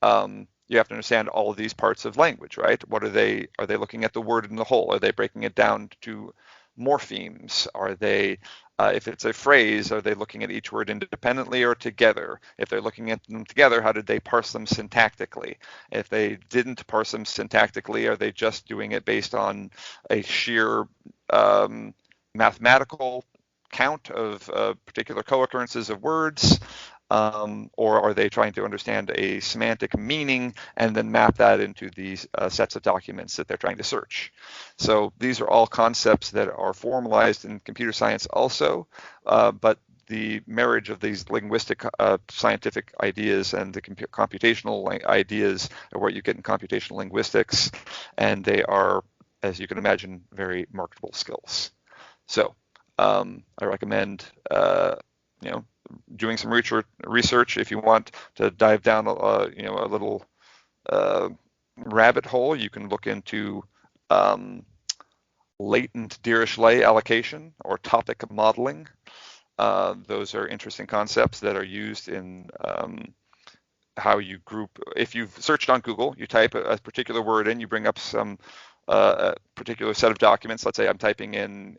You have to understand all of these parts of language, right? What are they looking at the word in the whole? Are they breaking it down to morphemes? Are they, if it's a phrase, are they looking at each word independently or together? If they're looking at them together, how did they parse them syntactically? If they didn't parse them syntactically, are they just doing it based on a sheer mathematical count of particular co-occurrences of words? Or are they trying to understand a semantic meaning and then map that into these sets of documents that they're trying to search? So these are all concepts that are formalized in computer science also, but the marriage of these linguistic scientific ideas and the computational ideas are what you get in computational linguistics, and they are, as you can imagine, very marketable skills. So I recommend doing some research if you want to dive down a little rabbit hole. You can look into latent Dirichlet allocation or topic modeling. Those are interesting concepts that are used in how you group. If you've searched on Google, you type a particular word in, you bring up some a particular set of documents. Let's say I'm typing in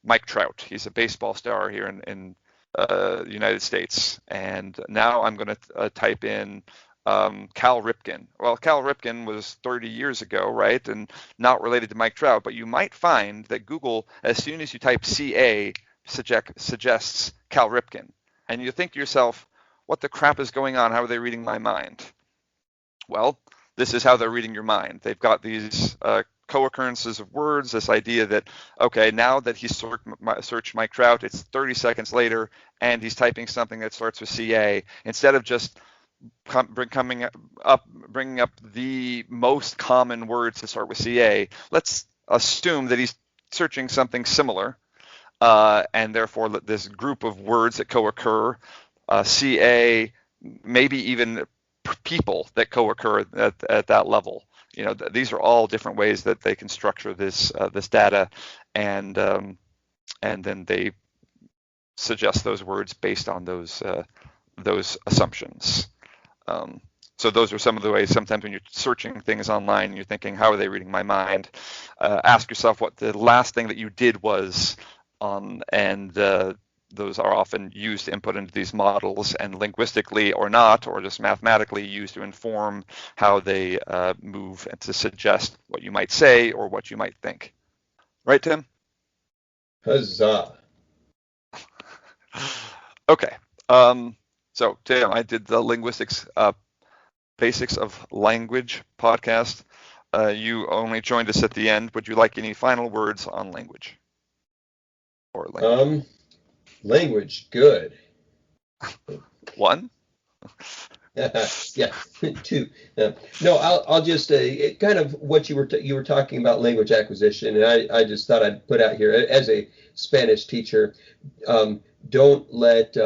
Mike Trout. He's a baseball star here in the United States. And now I'm going to type in Cal Ripken. Well, Cal Ripken was 30 years ago, right? And not related to Mike Trout, but you might find that Google, as soon as you type CA, suggests Cal Ripken. And you think to yourself, what the crap is going on? How are they reading my mind? Well, this is how they're reading your mind. They've got these co-occurrences of words, this idea that, okay, now that he's searched Mike Trout, it's 30 seconds later, and he's typing something that starts with CA. Instead of just bringing up the most common words that start with CA, let's assume that he's searching something similar, and therefore this group of words that co-occur, CA, maybe even people that co-occur at that level. These are all different ways that they can structure this data, and then they suggest those words based on those assumptions. So those are some of the ways. Sometimes when you're searching things online and you're thinking, how are they reading my mind? Ask yourself what the last thing that you did was, and those are often used to input into these models, and linguistically or not, or just mathematically used to inform how they move and to suggest what you might say or what you might think. Right, Tim? Huzzah. Okay. So, Tim, I did the linguistics basics of language podcast. You only joined us at the end. Would you like any final words on language? Or language? Language, good. One? Yeah, two. No, I'll just kind of what you were talking about language acquisition, and I just thought I'd put out here as a Spanish teacher, don't let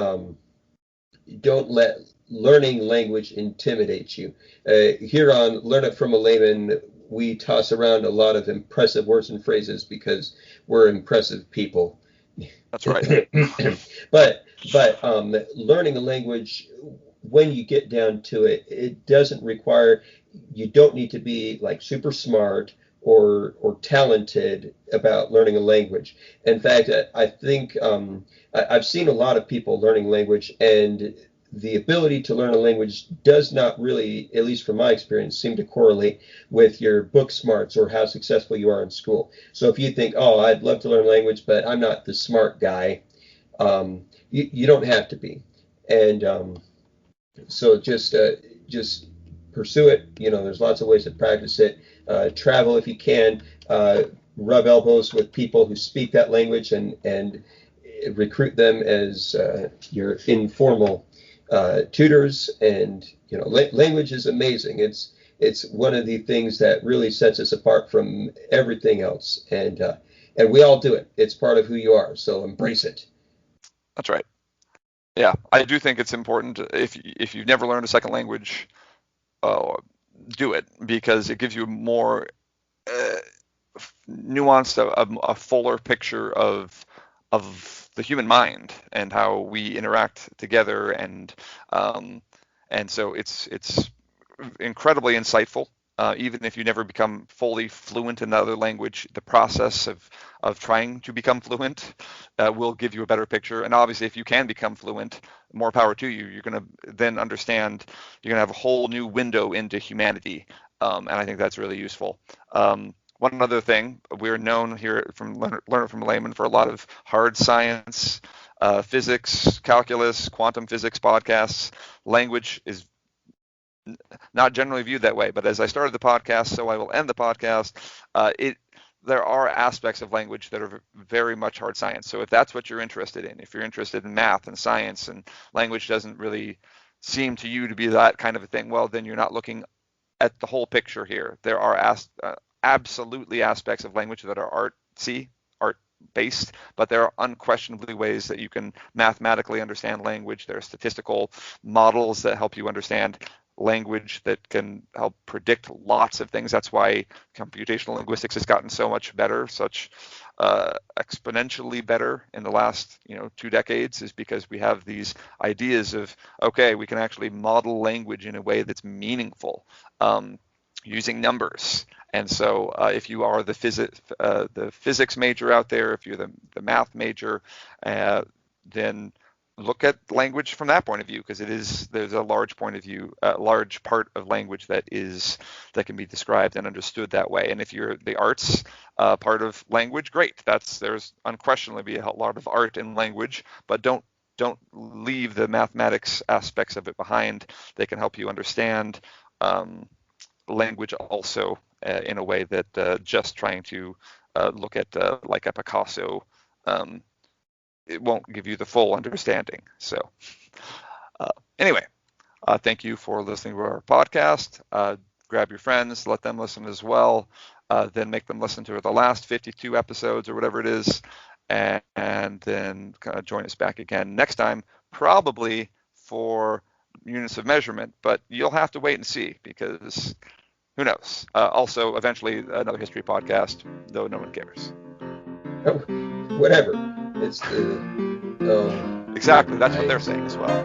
learning language intimidate you. Here on Learn It From a Layman, we toss around a lot of impressive words and phrases because we're impressive people. That's right. but learning a language, when you get down to it, it doesn't require, you don't need to be like super smart or talented about learning a language. In fact, I think I've seen a lot of people learning language, and the ability to learn a language does not really, at least from my experience, seem to correlate with your book smarts or how successful you are in school. So if you think, oh, I'd love to learn a language, but I'm not the smart guy, you don't have to be. And so just pursue it. There's lots of ways to practice it. Travel if you can. Rub elbows with people who speak that language and recruit them as your informal tutors. And language is amazing. It's one of the things that really sets us apart from everything else. And we all do it. It's part of who you are. So embrace it. That's right. Yeah, I do think it's important. If you've never learned a second language, do it, because it gives you more nuanced, a fuller picture of the human mind and how we interact together, and so it's incredibly insightful. Even if you never become fully fluent in another language, the process of trying to become fluent will give you a better picture. And obviously, if you can become fluent, more power to you. You're going to then understand, you're going to have a whole new window into humanity. And I think that's really useful. One other thing, we're known here from Learn from a Layman for a lot of hard science, physics, calculus, quantum physics podcasts. Language is not generally viewed that way, but as I started the podcast, so I will end the podcast. There are aspects of language that are very much hard science. So if that's what you're interested in, if you're interested in math and science, and language doesn't really seem to you to be that kind of a thing, well, then you're not looking at the whole picture here. There are absolutely aspects of language that are art-based, but there are unquestionably ways that you can mathematically understand language. There are statistical models that help you understand language that can help predict lots of things. That's why computational linguistics has gotten so much better, such exponentially better in the last 2 decades, is because we have these ideas of, okay, we can actually model language in a way that's meaningful using numbers. And so if you are the physics major out there, if you're the math major, then look at language from that point of view, because there's a large large part of language that can be described and understood that way. And if you're the arts part of language, great. There's unquestionably a lot of art in language, but don't leave the mathematics aspects of it behind. They can help you understand language also in a way that just trying to look at like a Picasso, it won't give you the full understanding. So anyway, thank you for listening to our podcast. Grab your friends, let them listen as well. Then make them listen to the last 52 episodes or whatever it is, and then kind of join us back again next time, probably for units of measurement, but you'll have to wait and see, because who knows? Also, eventually another history podcast, though no one cares. Oh, whatever. It's exactly. That's what they're saying as well.